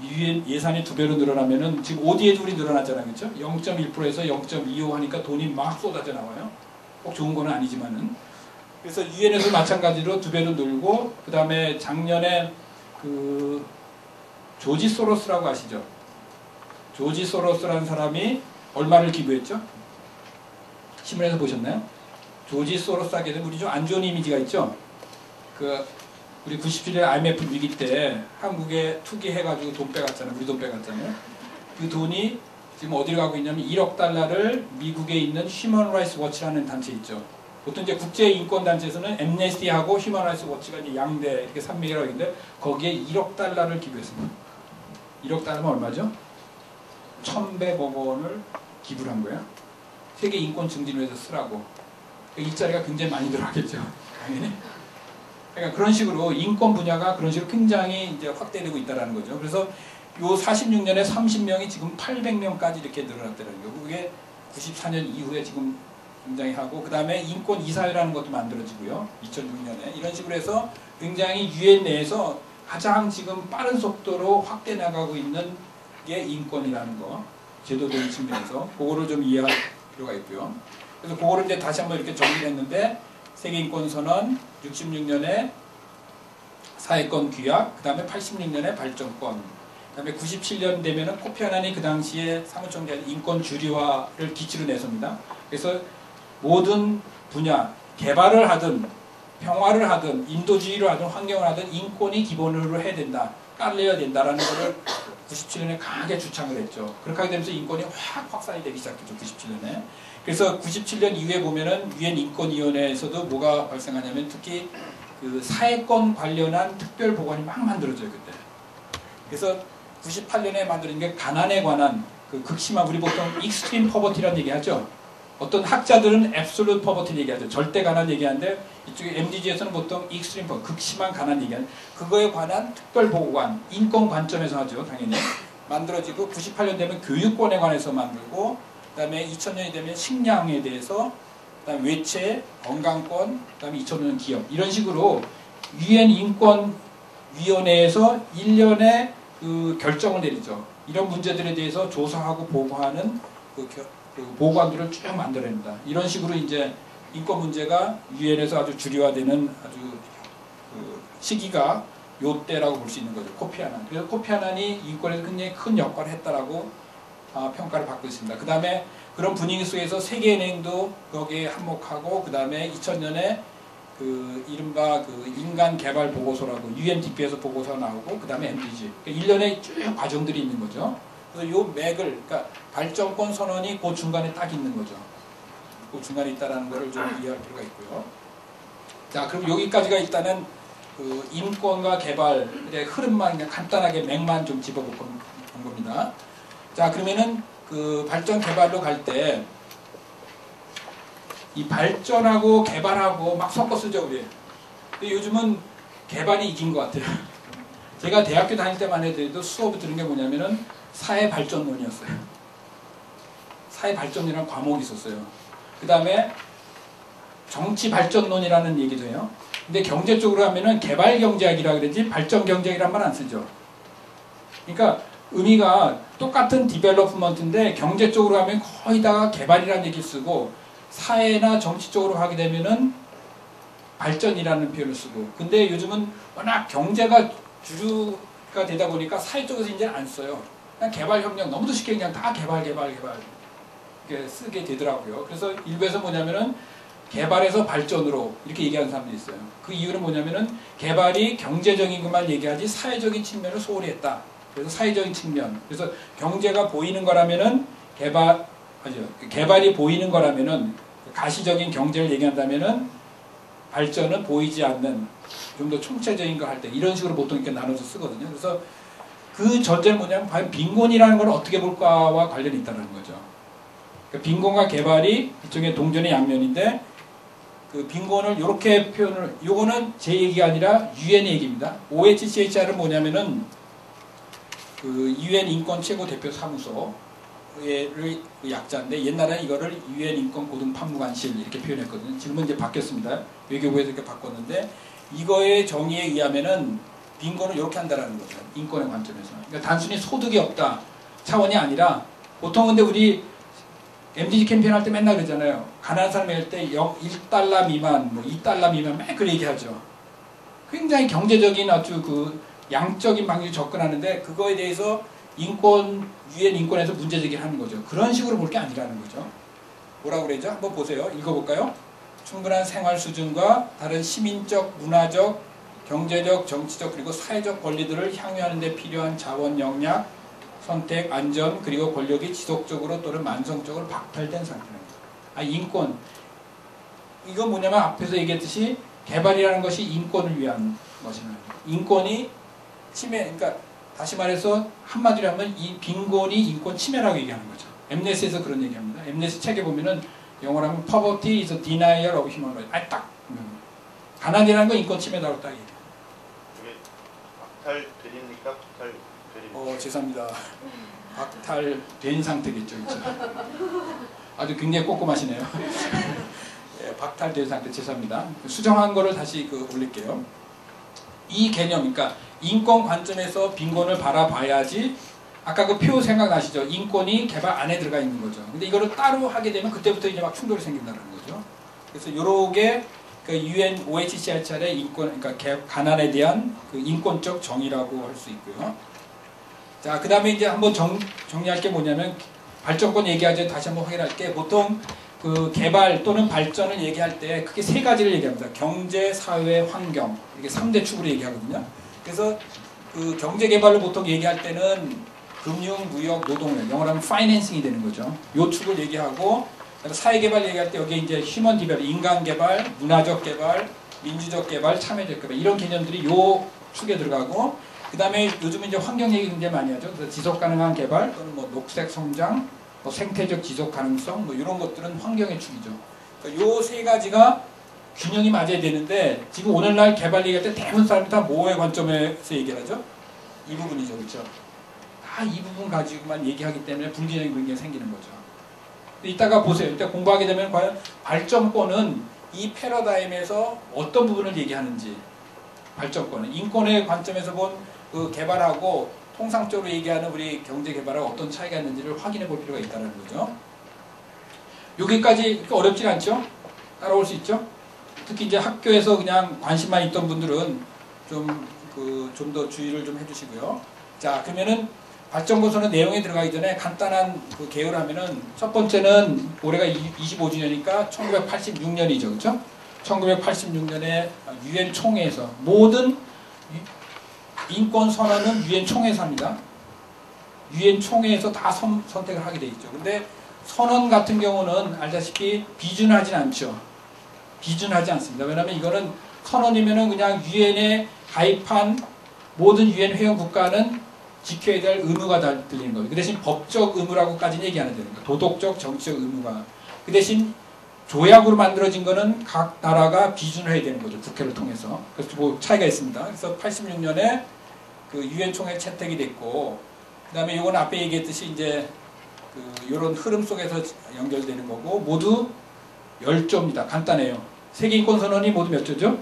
유엔 예산이 2배로 늘어나면은 지금 ODA도 우리 늘어났잖아요. 그렇죠? 0.1%에서 0.25 하니까 돈이 막 쏟아져 나와요. 꼭 좋은 건 아니지만은. 그래서 유엔에서 마찬가지로 2배로 늘고, 그 다음에 작년에 그 조지 소로스라고 아시죠? 조지 소로스라는 사람이 얼마를 기부했죠? 신문에서 보셨나요? 조지 소로스 하게 되면 우리 좀 안 좋은 이미지가 있죠? 우리 97년 IMF 위기 때 한국에 투기해가지고 돈 빼갔잖아요. 우리 돈 빼갔잖아요. 그 돈이 지금 어디로 가고 있냐면 1억 달러를 미국에 있는 휴먼 라이츠 워치라는 단체 있죠. 보통 이제 국제 인권 단체에서는 엠네스티하고 휴먼 라이츠 워치가 이제 양대 이렇게 산맥이라고 있는데 거기에 1억 달러를 기부했습니다. 1억 달러면 얼마죠? 1,100억 원을 기부를 한 거예요. 세계 인권 증진위에서 쓰라고. 일자리가 굉장히 많이 들어가겠죠. 당연히. 그러니까 그런 식으로 인권 분야가 그런 식으로 굉장히 이제 확대되고 있다는 거죠. 그래서 요 46년에 30명이 지금 800명까지 이렇게 늘어났다는 거예요. 그게 94년 이후에 지금 굉장히 하고, 그 다음에 인권 이사회라는 것도 만들어지고요. 2006년에 이런 식으로 해서 굉장히 유엔 내에서 가장 지금 빠른 속도로 확대 나가고 있는 게 인권이라는 거, 제도적인 측면에서 그거를 좀 이해할 필요가 있고요. 그래서 그거를 이제 다시 한번 이렇게 정리했는데, 세계인권선언 66년에 사회권 규약, 그 다음에 86년에 발전권, 그 다음에 97년 되면은 코피 아난이 그 당시에 사무총장 인권 주류화를 기치로 내섭니다. 그래서 모든 분야, 개발을 하든 평화를 하든 인도주의를 하든 환경을 하든 인권이 기본으로 해야 된다, 깔려야 된다라는 것을 97년에 강하게 주창을 했죠. 그렇게 하게 되면서 인권이 확 확산이 되기 시작했죠. 97년에. 그래서 97년 이후에 보면은 유엔 인권위원회에서도 뭐가 발생하냐면 특히 그 사회권 관련한 특별 보관이 막 만들어져요. 그때. 그래서 98년에 만들어진 게 가난에 관한 그 극심한, 우리 보통 익스트림 퍼버티라는 얘기하죠. 어떤 학자들은 앱솔루트 퍼버티 얘기하죠. 절대 가난 얘기하는데 이쪽에 MDG에서는 보통 익스트림 퍼버티, 극심한 가난 얘기하는, 그거에 관한 특별 보고관, 인권 관점에서 하죠. 당연히 만들어지고, 98년 되면 교육권에 관해서 만들고, 그 다음에 2000년이 되면 식량에 대해서, 그 다음에 외채, 건강권, 그 다음에 2005년 기업, 이런 식으로 유엔 인권위원회에서 1년에 그 결정을 내리죠. 이런 문제들에 대해서 조사하고 보고하는 그 보고관들을 쭉 만들어냅니다. 이런 식으로 이제 인권 문제가 유엔에서 아주 주류화되는 아주 그 시기가 요때라고 볼 수 있는 거죠. 코피 아난. 그래서 코피 아난이 인권에서 굉장히 큰 역할을 했다라고 평가를 받고 있습니다. 그 다음에 그런 분위기 속에서 세계은행도 거기에 한몫하고, 그 다음에 2000년에 그 이른바 그 인간 개발 보고서라고 UNDP에서 보고서가 나오고, 그 다음에 MDG. 그러니까 1년에 쭉 과정들이 있는 거죠. 그래서 요 맥을, 그러니까 발전권 선언이 그 중간에 딱 있는 거죠. 그 중간에 있다라는 것을 좀 이해할 필요가 있고요. 자, 그럼 여기까지가 일단은 그 인권과 개발의 흐름만 그냥 간단하게 맥만 좀 짚어볼 겁니다. 자, 그러면은 그 발전 개발로 갈 때 이 발전하고 개발하고 막 섞어 쓰죠, 우리. 근데 요즘은 개발이 이긴 것 같아요. 제가 대학교 다닐 때만 해도 수업을 들은 게 뭐냐면은 사회발전론이었어요. 사회발전이라는 과목이 있었어요. 그 다음에 정치발전론이라는 얘기도 해요. 근데 경제 쪽으로 하면은 개발경제학이라 그러지 발전경제학이란 말 안 쓰죠. 그러니까 의미가 똑같은 디벨롭먼트인데 경제 쪽으로 하면 거의 다 개발이라는 얘기를 쓰고, 사회나 정치 쪽으로 하게 되면은 발전이라는 표현을 쓰고, 근데 요즘은 워낙 경제가 주류가 되다 보니까 사회 쪽에서 이제 안 써요. 그냥 개발협력 너무도 쉽게 그냥 다 개발 이렇게 쓰게 되더라고요. 그래서 일부에서 뭐냐면은 개발에서 발전으로 이렇게 얘기하는 사람들이 있어요. 그 이유는 뭐냐면은 개발이 경제적인 것만 얘기하지 사회적인 측면을 소홀히 했다. 그래서 사회적인 측면. 그래서 경제가 보이는 거라면은 개발이 보이는 거라면은 가시적인 경제를 얘기한다면은 발전은 보이지 않는 좀 더 총체적인 거 할 때 이런 식으로 보통 이렇게 나눠서 쓰거든요. 그래서 그 전제는 뭐냐면 과연 빈곤이라는 걸 어떻게 볼까와 관련이 있다는 거죠. 그러니까 빈곤과 개발이 일종의 동전의 양면인데 그 빈곤을 이렇게 표현을, 요거는 제 얘기가 아니라 유엔의 얘기입니다. OHCHR은 뭐냐면은 그 유엔 인권 최고 대표 사무소의 약자인데 옛날에 이거를 유엔 인권 고등 판무관실 이렇게 표현했거든요. 지금은 이제 바뀌었습니다. 외교부에서 이렇게 바꿨는데 이거의 정의에 의하면은 빈곤을 이렇게 한다라는 거죠. 인권의 관점에서. 그러니까 단순히 소득이 없다 차원이 아니라 보통 근데 우리 MDG 캠페인 할 때 맨날 그러잖아요. 가난한 사람이 할 때 1달러 미만, 뭐 2달러 미만 맨 그 얘기하죠. 굉장히 경제적인 아주 그 양적인 방식으로 접근하는데 그거에 대해서 인권, 유엔 인권에서 문제 제기를 하는 거죠. 그런 식으로 볼 게 아니라는 거죠. 뭐라고 그러죠? 한번 보세요. 읽어볼까요? 충분한 생활 수준과 다른 시민적, 문화적, 경제적, 정치적 그리고 사회적 권리들을 향유하는 데 필요한 자원 역량, 선택, 안전, 그리고 권력이 지속적으로 또는 만성적으로 박탈된 상태입니다. 인권. 이건 뭐냐면 앞에서 얘기했듯이 개발이라는 것이 인권을 위한 것입니다. 인권이 침해, 그러니까 다시 말해서 한마디로 하면 이 빈곤이 인권 침해라고 얘기하는 거죠. 엠네스에서 그런 얘기합니다. 엠네스 책에 보면은 영어로 하면 poverty is a denial of human rights. 딱. 가난이라는 건 인권 침해라고 딱 얘기해요. 이게 박탈되니까 박탈되니까. 죄송합니다. 박탈된 상태겠죠. 그렇죠? 아주 굉장히 꼼꼼하시네요. 네, 박탈된 상태, 죄송합니다. 수정한 거를 다시 올릴게요. 이 개념, 그러니까 인권 관점에서 빈곤을 바라봐야지. 아까 그 표 생각나시죠? 인권이 개발 안에 들어가 있는 거죠. 근데 이거를 따로 하게 되면 그때부터 이제 막 충돌이 생긴다는 거죠. 그래서 요렇게 그 UN OHCHR의 인권, 그러니까 가난에 대한 그 인권적 정의라고 할 수 있고요. 자, 그 다음에 이제 한번 정리할 게 뭐냐면 발전권 얘기하자 다시 한번 확인할게. 보통 그 개발 또는 발전을 얘기할 때 크게 세 가지를 얘기합니다. 경제, 사회, 환경. 이게 3대 축으로 얘기하거든요. 그래서 그 경제 개발을 보통 얘기할 때는 금융, 무역, 노동력, 영어로 하면 파이낸싱이 되는 거죠. 요 축을 얘기하고 사회 개발 얘기할 때 여기 이제 휴먼 디벨, 인간 개발, 문화적 개발, 민주적 개발, 참여적 개발 이런 개념들이 요 축에 들어가고 그 다음에 요즘은 이제 환경 얘기 굉장히 많이 하죠. 그래서 지속 가능한 개발 또는 뭐 녹색 성장, 뭐 생태적 지속 가능성 뭐 이런 것들은 환경의 축이죠. 그러니까 요 세 가지가 균형이 맞아야 되는데 지금 오늘날 개발 얘기할 때 대부분 사람이 다 뭐의 관점에서 얘기를 하죠? 이 부분이죠, 그렇죠? 다 이 부분 가지고만 얘기하기 때문에 불균형이 굉장히 생기는 거죠. 이따가 보세요. 이따 공부하게 되면 과연 발전권은 이 패러다임에서 어떤 부분을 얘기하는지 발전권은 인권의 관점에서 본 그 개발하고 통상적으로 얘기하는 우리 경제 개발하고 어떤 차이가 있는지를 확인해 볼 필요가 있다는 거죠. 여기까지 어렵진 않죠? 따라올 수 있죠? 특히 이제 학교에서 그냥 관심만 있던 분들은 좀 더 주의를 좀 해주시고요. 자, 그러면은 발전고서는 내용에 들어가기 전에 간단한 그 개요를 하면은 첫 번째는 올해가 25주년이니까 1986년이죠. 그렇죠? 1986년에 유엔 총회에서 모든 인권 선언은 유엔 총회에서 합니다. 유엔 총회에서 다 선택을 하게 돼 있죠. 근데 선언 같은 경우는 알다시피 비준하진 않죠. 비준하지 않습니다. 왜냐하면 이거는 선언이면은 그냥 유엔에 가입한 모든 유엔 회원 국가는 지켜야 될 의무가 다 들리는 거예요. 그 대신 법적 의무라고까지는 얘기 안 해야 되는 거예요. 도덕적, 정치적 의무가. 그 대신 조약으로 만들어진 거는 각 나라가 비준을 해야 되는 거죠. 국회를 통해서. 그래서 뭐 차이가 있습니다. 그래서 86년에 그 유엔 총회 채택이 됐고, 그 다음에 이건 앞에 얘기했듯이 이제 이런 흐름 속에서 연결되는 거고, 모두 10조입니다. 간단해요. 세계인권선언이 모두 몇 조죠?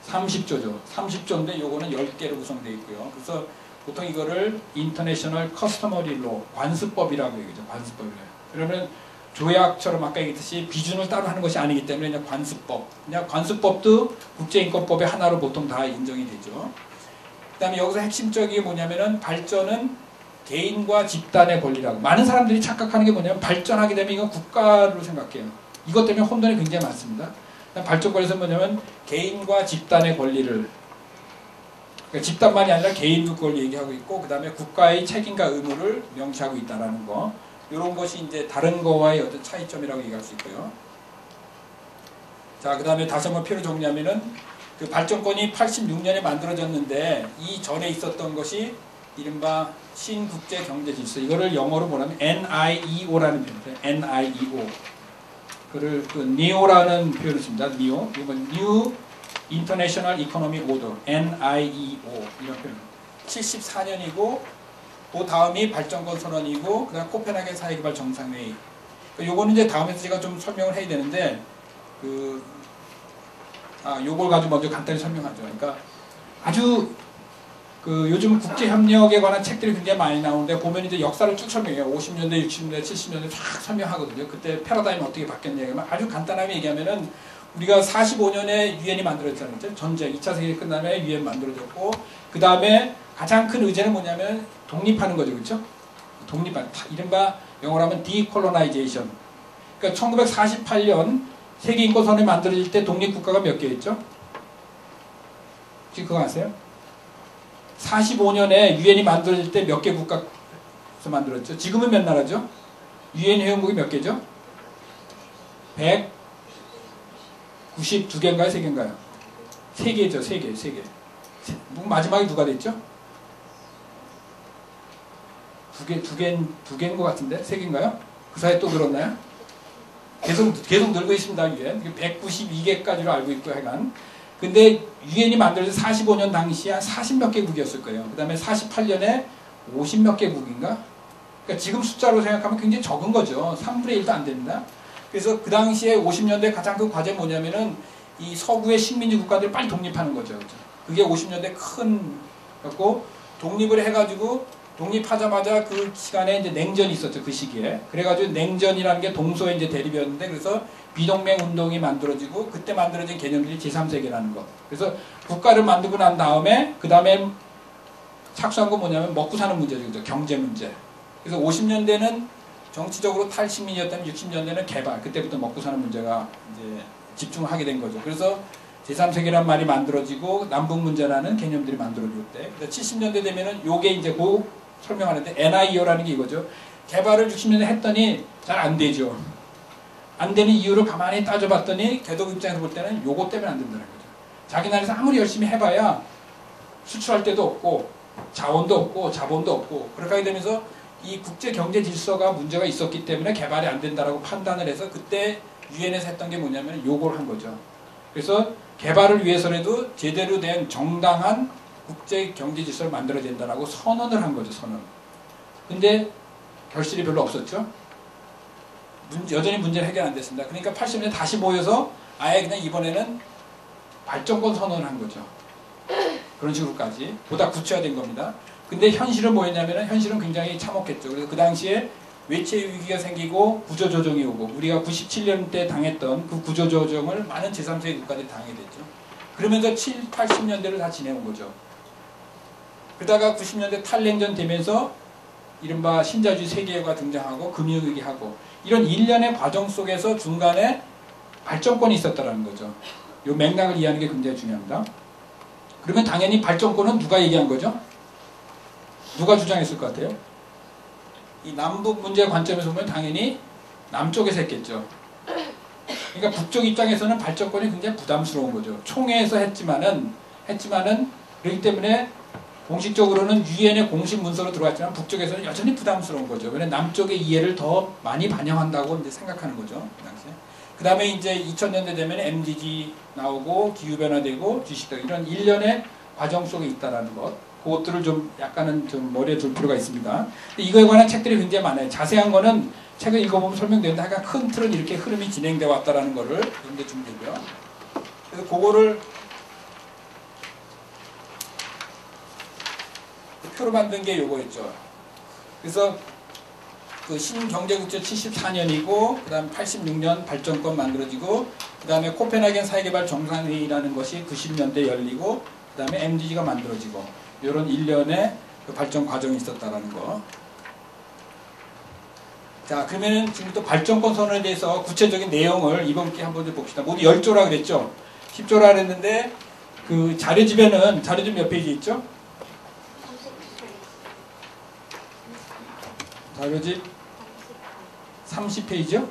30조죠. 30조인데 요거는 10개로 구성되어 있고요. 그래서 보통 이거를 인터내셔널 커스터머리 로 관습법이라고 얘기하죠. 관습법이래요. 그러면 조약처럼 아까 얘기했듯이 비준을 따로 하는 것이 아니기 때문에 그냥 관습법. 그냥 관습법도 국제인권법의 하나로 보통 다 인정이 되죠. 그 다음에 여기서 핵심적인 게 뭐냐면은 발전은 개인과 집단의 권리라고. 많은 사람들이 착각하는 게 뭐냐면 발전하게 되면 이건 국가로 생각해요. 이것 때문에 혼돈이 굉장히 많습니다. 발전권에서 뭐냐면 개인과 집단의 권리를, 그러니까 집단만이 아니라 개인도 그걸 얘기하고 있고, 그 다음에 국가의 책임과 의무를 명시하고 있다는 거. 이런 것이 이제 다른 거와의 어떤 차이점이라고 얘기할 수 있고요. 자, 그 다음에 다시 한번 표를 정리하면은 그 발전권이 86년에 만들어졌는데 이 전에 있었던 것이 이른바 신국제경제질서, 이거를 영어로 뭐냐면 NIEO라는 표현이에요. NIEO. 그를 그 NEO라는 표현을 씁니다. NEO. 이건 New International Economic Order, NIEO 이런 표현. 74년이고 그 다음이 발전권 선언이고 그다음 코펜하겐 사회개발 정상회의. 요거는 이제 다음에서 제가 좀 설명을 해야 되는데 요걸 가지고 먼저 간단히 설명하죠. 그러니까 아주 요즘 국제협력에 관한 책들이 굉장히 많이 나오는데 보면 이제 역사를 쭉 설명해요. 50년대, 60년대, 70년대 쫙 설명하거든요. 그때 패러다임이 어떻게 바뀌었냐. 아주 간단하게 얘기하면은 우리가 45년에 유엔이 만들어졌잖아요. 전쟁, 2차 세계대전 끝나면 유엔 만들어졌고 그 다음에 가장 큰 의제는 뭐냐면 독립하는 거죠. 그렇죠? 독립하는, 이른바 영어로 하면 디콜로나이제이션. 그러니까 1948년 세계인권선언이 만들어질 때 독립국가가 몇 개였죠? 지금 그거 아세요? 45년에 유엔이 만들어질 때 몇 개 국가에서 만들었죠? 지금은 몇 나라죠? 유엔 회원국이 몇 개죠? 192개인가요? 3개인가요? 3개죠. 3개. 마지막에 누가 됐죠? 두 개인 것 같은데? 3개인가요? 그 사이에 또 늘었나요? 계속 늘고 있습니다. 유엔. 192개까지로 알고 있고 하여간. 근데 유엔이 만들어진 45년 당시에 한 40몇 개국이었을 거예요. 그 다음에 48년에 50몇 개국인가? 그러니까 지금 숫자로 생각하면 굉장히 적은 거죠. 3분의 1도 안 됩니다. 그래서 그 당시에 50년대 가장 큰 과제는 뭐냐면은 이 서구의 식민지 국가들이 빨리 독립하는 거죠. 그게 50년대 큰 갖고 독립을 해가지고 독립하자마자 그 시간에 이제 냉전이 있었죠. 그 시기에. 그래가지고 냉전이라는 게 동서의 이제 대립이었는데 그래서 비동맹 운동이 만들어지고 그때 만들어진 개념들이 제3세계라는 거. 그래서 국가를 만들고 난 다음에 그 다음에 착수한 건 뭐냐면 먹고 사는 문제죠. 그죠? 경제 문제. 그래서 50년대는 정치적으로 탈식민이었다면 60년대는 개발. 그때부터 먹고 사는 문제가 이제 집중을 하게 된 거죠. 그래서 제3세계란 말이 만들어지고 남북 문제라는 개념들이 만들어질 때. 70년대 되면은 요게 이제 설명하는데 NIEO라는 게 이거죠. 개발을 60년대 했더니 잘 안 되죠. 안 되는 이유를 가만히 따져봤더니 개독 입장에서 볼 때는 요거 때문에 안 된다는 거죠. 자기 나라에서 아무리 열심히 해봐야 수출할 데도 없고 자원도 없고 자본도 없고 그렇게 하게 되면서 이 국제 경제 질서가 문제가 있었기 때문에 개발이 안 된다라고 판단을 해서 그때 유엔에서 했던 게 뭐냐면 요걸 한 거죠. 그래서 개발을 위해서라도 제대로 된 정당한 국제 경제 질서를 만들어야 된다라고 선언을 한 거죠. 선언. 근데 결실이 별로 없었죠. 여전히 문제는 해결 안 됐습니다. 그러니까 80년대 다시 모여서 아예 그냥 이번에는 발전권 선언을 한 거죠. 그런 식으로까지 보다 구체화된 겁니다. 근데 현실은 뭐였냐면 현실은 굉장히 참혹했죠. 그래서 그 당시에 외채 위기가 생기고 구조조정이 오고 우리가 97년 때 당했던 그 구조조정을 많은 제3세계 국가들이 당하게 됐죠. 그러면서 7, 80년대를 다 지내온 거죠. 그러다가 90년대 탈냉전 되면서 이른바 신자주의 세계화가 등장하고 금융위기 하고 이런 일련의 과정 속에서 중간에 발전권이 있었다는 거죠. 이 맥락을 이해하는 게 굉장히 중요합니다. 그러면 당연히 발전권은 누가 얘기한 거죠? 누가 주장했을 것 같아요? 이 남북 문제 관점에서 보면 당연히 남쪽에서 했겠죠. 그러니까 북쪽 입장에서는 발전권이 굉장히 부담스러운 거죠. 총회에서 했지만은 그렇기 때문에 공식적으로는 유엔의 공식 문서로 들어왔지만 북쪽에서는 여전히 부담스러운 거죠. 왜냐면 남쪽의 이해를 더 많이 반영한다고 이제 생각하는 거죠. 그 당시에. 그 다음에 이제 2000년대 되면 MDG 나오고 기후변화되고 주식등 이런 일련의 과정 속에 있다라는 것. 그것들을 좀 약간은 좀 머리에 둘 필요가 있습니다. 이거에 관한 책들이 굉장히 많아요. 자세한 거는 책을 읽어보면 설명되는데 하여간 큰 틀은 이렇게 흐름이 진행되어 왔다라는 거를 여러분들 주면 되고요. 그래서 그거를 표로 만든 게 요거였죠. 그래서 그 신경제국제 74년이고 그 다음 86년 발전권 만들어지고 그 다음에 코펜하겐 사회개발 정상회의라는 것이 90년대 열리고 그 다음에 MDG가 만들어지고 이런 일련의 그 발전 과정이 있었다라는 거. 자, 그러면은 지금부터 발전권 선언에 대해서 구체적인 내용을 이번 기회에 한번 봅시다. 모두 10조라 그랬죠? 10조라 그랬는데 그 자료집에는 자료집 몇 페이지 있죠? 자료집 30페이지요?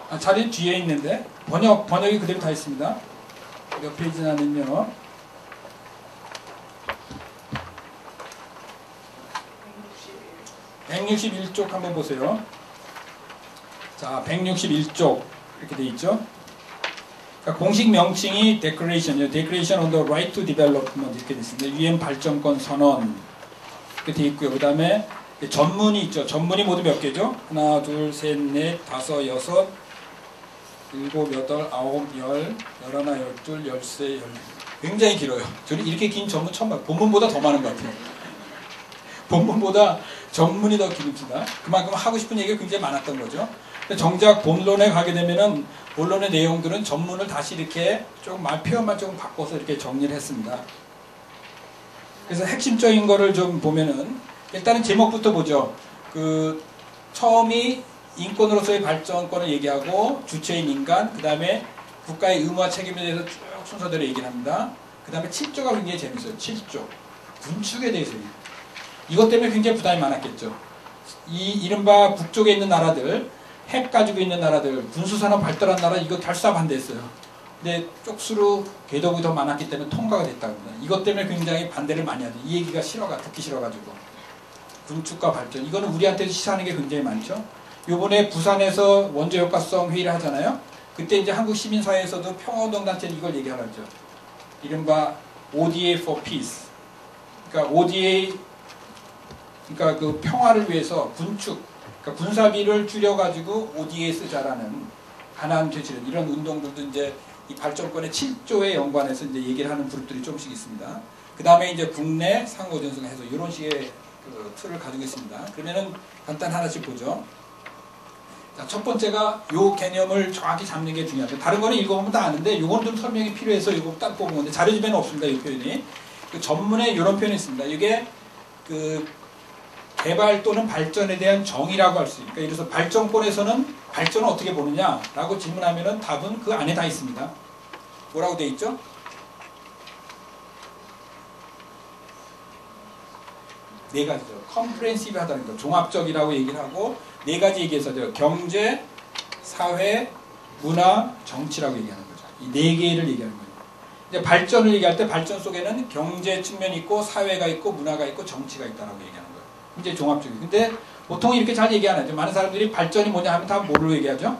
아, 자료집 뒤에 있는데 번역이 그대로 다 있습니다. 몇 페이지냐면요. 161쪽 한번 보세요. 자, 161쪽 이렇게 돼 있죠. 그러니까 공식 명칭이 Declaration이요. Declaration on the Right to Development 이렇게 돼 있습니다. UN 발전권 선언 이렇게 돼 있고요. 그 다음에 전문이 있죠. 전문이 모두 몇 개죠? 하나, 둘, 셋, 넷, 다섯, 여섯, 일곱, 여덟, 아홉, 열, 열하나, 열둘, 열세, 열네. 굉장히 길어요. 저는 이렇게 긴 전문 처음 봐요. 본문보다 더 많은 것 같아요. 본문보다 전문이 더 깁니다. 그만큼 하고 싶은 얘기가 굉장히 많았던 거죠. 정작 본론에 가게 되면은 본론의 내용들은 전문을 다시 이렇게 조금 표현만 조금 바꿔서 이렇게 정리를 했습니다. 그래서 핵심적인 거를 좀 보면은 일단은 제목부터 보죠. 그 처음이 인권으로서의 발전권을 얘기하고 주체인 인간, 그 다음에 국가의 의무와 책임에 대해서 쭉 순서대로 얘기를 합니다. 그 다음에 7조가 굉장히 재밌어요. 7조. 군축에 대해서 이것 때문에 굉장히 부담이 많았겠죠. 이 이른바 북쪽에 있는 나라들, 핵 가지고 있는 나라들, 군수산업 발달한 나라 이거 결사 반대했어요. 근데 쪽수로 궤도가 더 많았기 때문에 통과가 됐다고 합니다. 이것 때문에 굉장히 반대를 많이 하죠. 이 얘기가 듣기 싫어가지고. 군축과 발전. 이거는 우리한테도 시사하는 게 굉장히 많죠. 요번에 부산에서 원자효과성 회의를 하잖아요. 그때 이제 한국 시민사회에서도 평화운동단체는 이걸 얘기하죠. 이른바 ODA for Peace. 그러니까 ODA, 그러니까 그 평화를 위해서 군축, 그러니까 군사비를 줄여가지고 ODA 쓰자라는 가난 퇴치를 이런 운동들도 이제 이 발전권의 7조에 연관해서 이제 얘기를 하는 그룹들이 조금씩 있습니다. 그 다음에 이제 국내 상호전승해서 이런 식의 그 틀을 가지고 있습니다. 그러면은 간단 하나씩 보죠. 자, 첫 번째가 요 개념을 정확히 잡는 게 중요하죠. 다른 거는 읽어보면 다 아는데 요건 좀 설명이 필요해서 이거 딱 뽑은 건데 자료 주변에 없습니다. 이 표현이. 그 전문에 이런 표현이 있습니다. 이게 그 개발 또는 발전에 대한 정의라고 할 수 있어요. 그러니까 예를 들어서 발전권에서는 발전을 어떻게 보느냐라고 질문하면은 답은 그 안에 다 있습니다. 뭐라고 돼 있죠? 네 가지죠. 컴프레hensive 하다는 거. 종합적이라고 얘기를 하고 네 가지 얘기해서죠. 경제, 사회, 문화, 정치라고 얘기하는 거죠. 이 네 개를 얘기하는 거예요. 이제 발전을 얘기할 때 발전 속에는 경제 측면이 있고 사회가 있고 문화가 있고 정치가 있다라고 얘기하는 거예요. 이제 종합적이. 근데 보통 이렇게 잘 얘기 안 하죠. 많은 사람들이 발전이 뭐냐 하면 다 뭐로 얘기하죠?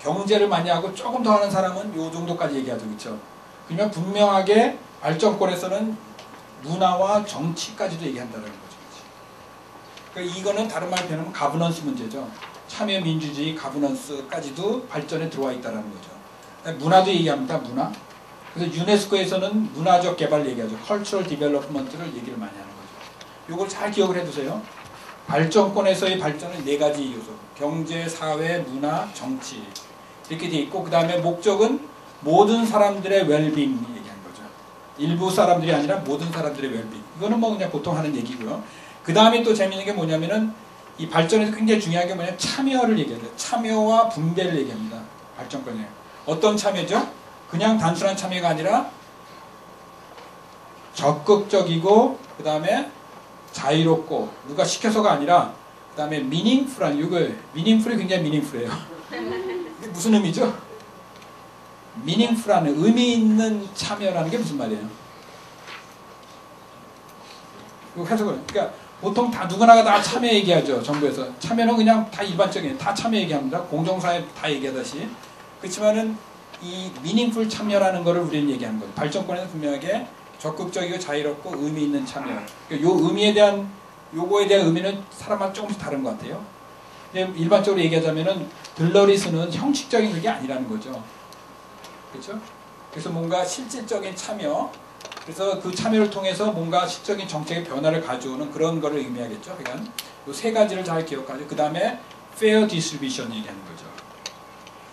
경제를 많이 하고 조금 더 하는 사람은 요 정도까지 얘기하죠. 그렇죠? 그러면 분명하게 발전권에서는 문화와 정치까지도 얘기한다는 거죠. 그러니까 이거는 다른 말로 표현하면 가버넌스 문제죠. 참여 민주주의 가버넌스까지도 발전에 들어와 있다는 거죠. 문화도 얘기합니다. 문화. 그래서 유네스코에서는 문화적 개발 얘기하죠. Cultural Development를 얘기를 많이 하는 거죠. 이걸 잘 기억을 해두세요. 발전권에서의 발전은 네 가지 요소. 경제, 사회, 문화, 정치. 이렇게 돼 있고 그 다음에 목적은 모든 사람들의 웰빙 얘기하는 거죠. 일부 사람들이 아니라 모든 사람들의 웰빙. 이거는 뭐 그냥 보통 하는 얘기고요. 그 다음에 또 재미있는 게 뭐냐면은 이 발전에서 굉장히 중요한 게 뭐냐면 참여를 얘기해요. 참여와 분배를 얘기합니다. 발전권에. 어떤 참여죠? 그냥 단순한 참여가 아니라 적극적이고 그 다음에 자유롭고 누가 시켜서가 아니라 그 다음에 meaningful한 이거 meaningful이 굉장히 meaningful해요. 이게 무슨 의미죠? meaningful한 의미 있는 참여라는 게 무슨 말이에요? 이거 해석을 그러니까 보통 다 누구나가 다 참여 얘기하죠. 정부에서 참여는 그냥 다 일반적인 다 참여 얘기합니다. 공정사회 다 얘기하듯이 그렇지만은 이 meaningful 참여라는 거를 우리는 얘기하는 거죠. 발전권에는 분명하게 적극적이고 자유롭고 의미 있는 참여. 그러니까 요 의미에 대한 요거에 대한 의미는 사람마다 조금씩 다른 것 같아요. 근데 일반적으로 얘기하자면은 들러리스는 형식적인 그게 아니라는 거죠. 그렇죠? 그래서 뭔가 실질적인 참여. 그래서 그 참여를 통해서 뭔가 실적인 정책의 변화를 가져오는 그런 거를 의미하겠죠. 그러니까 이 세 가지를 잘 기억하죠. 그 다음에 fair distribution 얘기하는 거죠.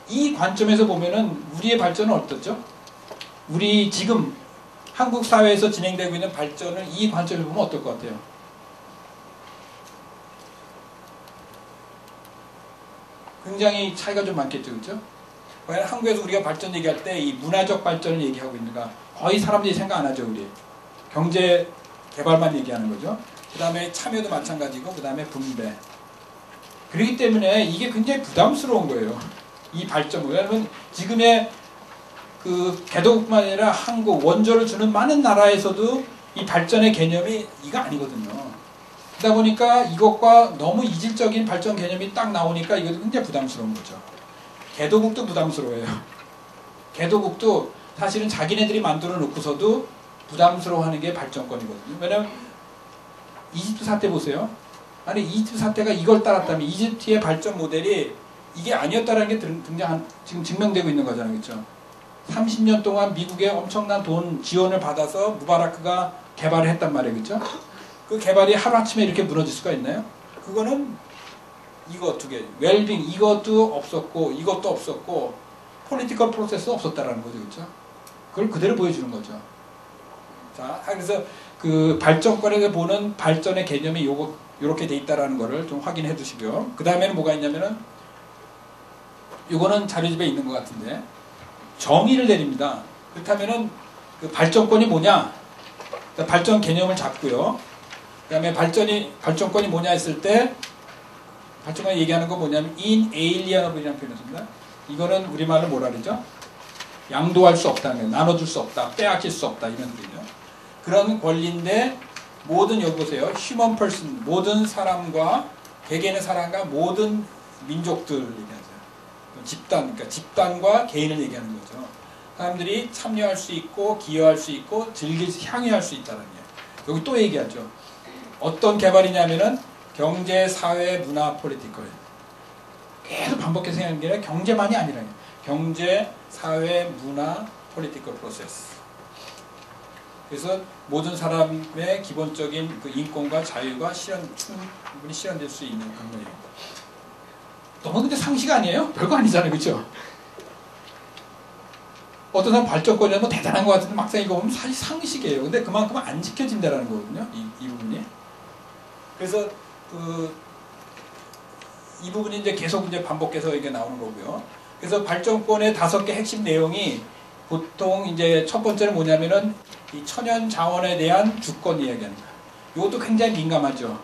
이 관점에서 보면은 우리의 발전은 어떻죠? 우리 지금 한국 사회에서 진행되고 있는 발전을 이 관점에서 보면 어떨 것 같아요? 굉장히 차이가 좀 많겠죠. 그렇죠? 왜냐하면 한국에서 우리가 발전 얘기할 때 이 문화적 발전을 얘기하고 있는가 거의 사람들이 생각 안 하죠. 우리 경제 개발만 얘기하는 거죠. 그 다음에 참여도 마찬가지고 그 다음에 분배. 그렇기 때문에 이게 굉장히 부담스러운 거예요. 이 발전. 왜냐하면 지금의 그 개도국뿐만 아니라 한국 원조를 주는 많은 나라에서도 이 발전의 개념이 이거 아니거든요. 그러다 보니까 이것과 너무 이질적인 발전 개념이 딱 나오니까 이것도 굉장히 부담스러운 거죠. 개도국도 부담스러워요. 개도국도 사실은 자기네들이 만들어 놓고서도 부담스러워하는 게 발전권이거든요. 왜냐면 이집트 사태 보세요. 아니 이집트 사태가 이걸 따랐다면 이집트의 발전 모델이 이게 아니었다는 게 지금 증명되고 있는 거잖아요. 그렇죠? 30년 동안 미국의 엄청난 돈 지원을 받아서 무바라크가 개발을 했단 말이에요. 그렇죠? 그 개발이 하루아침에 이렇게 무너질 수가 있나요? 그거는 이거 두 개, 웰빙 이것도 없었고 이것도 없었고 폴리티컬 프로세스도 없었다라는 거죠. 그렇죠? 그걸 그대로 보여주는 거죠. 자, 그래서 그 발전권에서 보는 발전의 개념이 요렇게 돼 있다라는 거를 좀 확인해 두시고요. 그 다음에는 뭐가 있냐면은 요거는 자료집에 있는 것 같은데 정의를 내립니다. 그렇다면은 그 발전권이 뭐냐? 발전 개념을 잡고요. 그 다음에 발전권이 뭐냐 했을 때 발전권이 얘기하는 건 뭐냐면 inalienable이라는 표현을 씁니다. 이거는 우리말로 뭐라 그러죠? 양도할 수 없다는 거예요. 나눠줄 수 없다. 빼앗길 수 없다. 이런 소리죠. 그런 권리인데 모든 여기 보세요. human person 모든 사람과 개개인의 사람과 모든 민족들 얘기하죠. 집단, 그러니까 집단과 개인을 얘기하는 거죠. 사람들이 참여할 수 있고 기여할 수 있고 향유할 수 있다는 게 여기 또 얘기하죠. 어떤 개발이냐면은 경제, 사회, 문화, 폴리티컬 계속 반복해서 생각하는 게 아니라 경제만이 아니라 경제, 사회, 문화, 폴리티컬 프로세스. 그래서 모든 사람의 기본적인 그 인권과 자유가 충분히 실현될 수 있는 그런 거예요. 너무 근데 상식 아니에요? 별거 아니잖아요. 그렇죠? 어떤 사람 발전권이 뭐 대단한 것 같은데 막상 이거 보면 사실 상식이에요. 근데 그만큼 안 지켜진다는 거거든요. 이 부분이. 그래서 이 부분이 이제 계속 이제 반복해서 이게 나오는 거고요. 그래서 발전권의 5개 핵심 내용이 보통 이제 첫 번째는 뭐냐면은 이 천연 자원에 대한 주권 이야기합니다. 이것도 굉장히 민감하죠.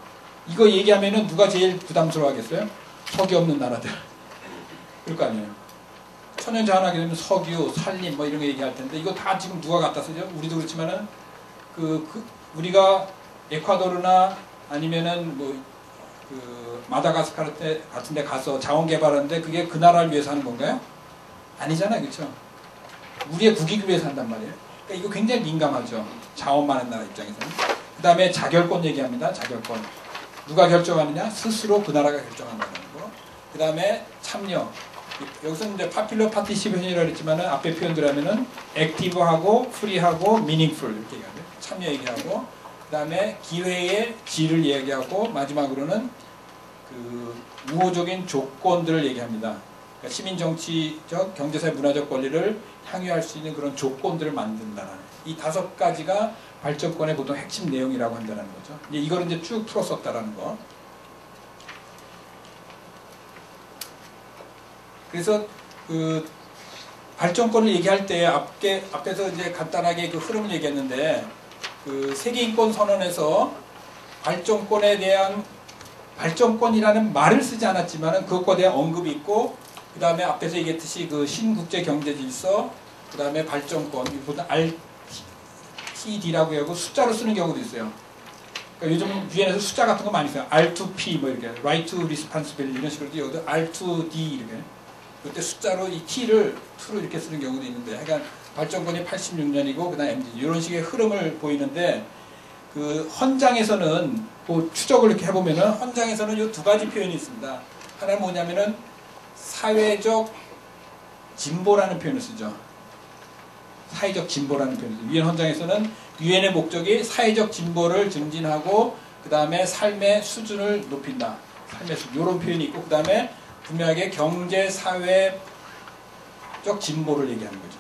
이거 얘기하면은 누가 제일 부담스러워하겠어요? 석유 없는 나라들. 그럴 거 아니에요. 천연 자원 하게 되면 석유, 산림 뭐 이런 거 얘기할 텐데 이거 다 지금 누가 갖다 쓰죠? 우리도 그렇지만은 우리가 에콰도르나 아니면은 마다가스카르 같은 데 가서 자원 개발하는데 그게 그 나라를 위해서 하는 건가요? 아니잖아요. 그렇죠? 우리의 국익을 위해서 한단 말이에요. 그러니까 이거 굉장히 민감하죠. 자원 많은 나라 입장에서는. 그 다음에 자결권 얘기합니다. 자결권. 누가 결정하느냐? 스스로 그 나라가 결정한다는 거. 그 다음에 참여. 여기서는 이제 파퓰러 파티시페이션이라고 했지만은 앞에 표현들 하면은 액티브하고 프리하고 미닝풀 이렇게 얘기하죠. 참여 얘기하고 그 다음에 기회의 질을 얘기하고 마지막으로는 그 우호적인 조건들을 얘기합니다. 그러니까 시민 정치적, 경제사회, 문화적 권리를 향유할 수 있는 그런 조건들을 만든다는 이 5가지가 발전권의 보통 핵심 내용이라고 한다는 거죠. 이걸 이제 쭉 풀었었다라는 거. 그래서 그 발전권을 얘기할 때 앞에서 이제 간단하게 그 흐름을 얘기했는데 그 세계인권 선언에서 발전권에 대한 발전권이라는 말을 쓰지 않았지만은 그것과 대한 언급이 있고 그 다음에 앞에서 얘기했듯이 그 신국제 경제 질서 그 다음에 발전권 보통 RTD라고 하고 숫자로 쓰는 경우도 있어요. 그러니까 요즘 유엔에서 숫자 같은 거 많이 써요. R2P 뭐 이렇게 Right to Responsibility 이런 식으로 여기도 R2D 이렇게 그때 숫자로 이 T를 2로 이렇게 쓰는 경우도 있는데 하여간 발전권이 86년이고 그 다음에 MD 이런 식의 흐름을 보이는데 그 헌장에서는 그 추적을 이렇게 해보면은 헌장에서는 이 2가지 표현이 있습니다. 하나는 뭐냐면은 사회적 진보라는 표현을 쓰죠. 사회적 진보라는 표현을 쓰죠. 유엔 헌장에서는 유엔의 목적이 사회적 진보를 증진하고 그 다음에 삶의 수준을 높인다. 삶의 수준 이런 표현이 있고 그 다음에 분명하게 경제 사회적 진보를 얘기하는 거죠.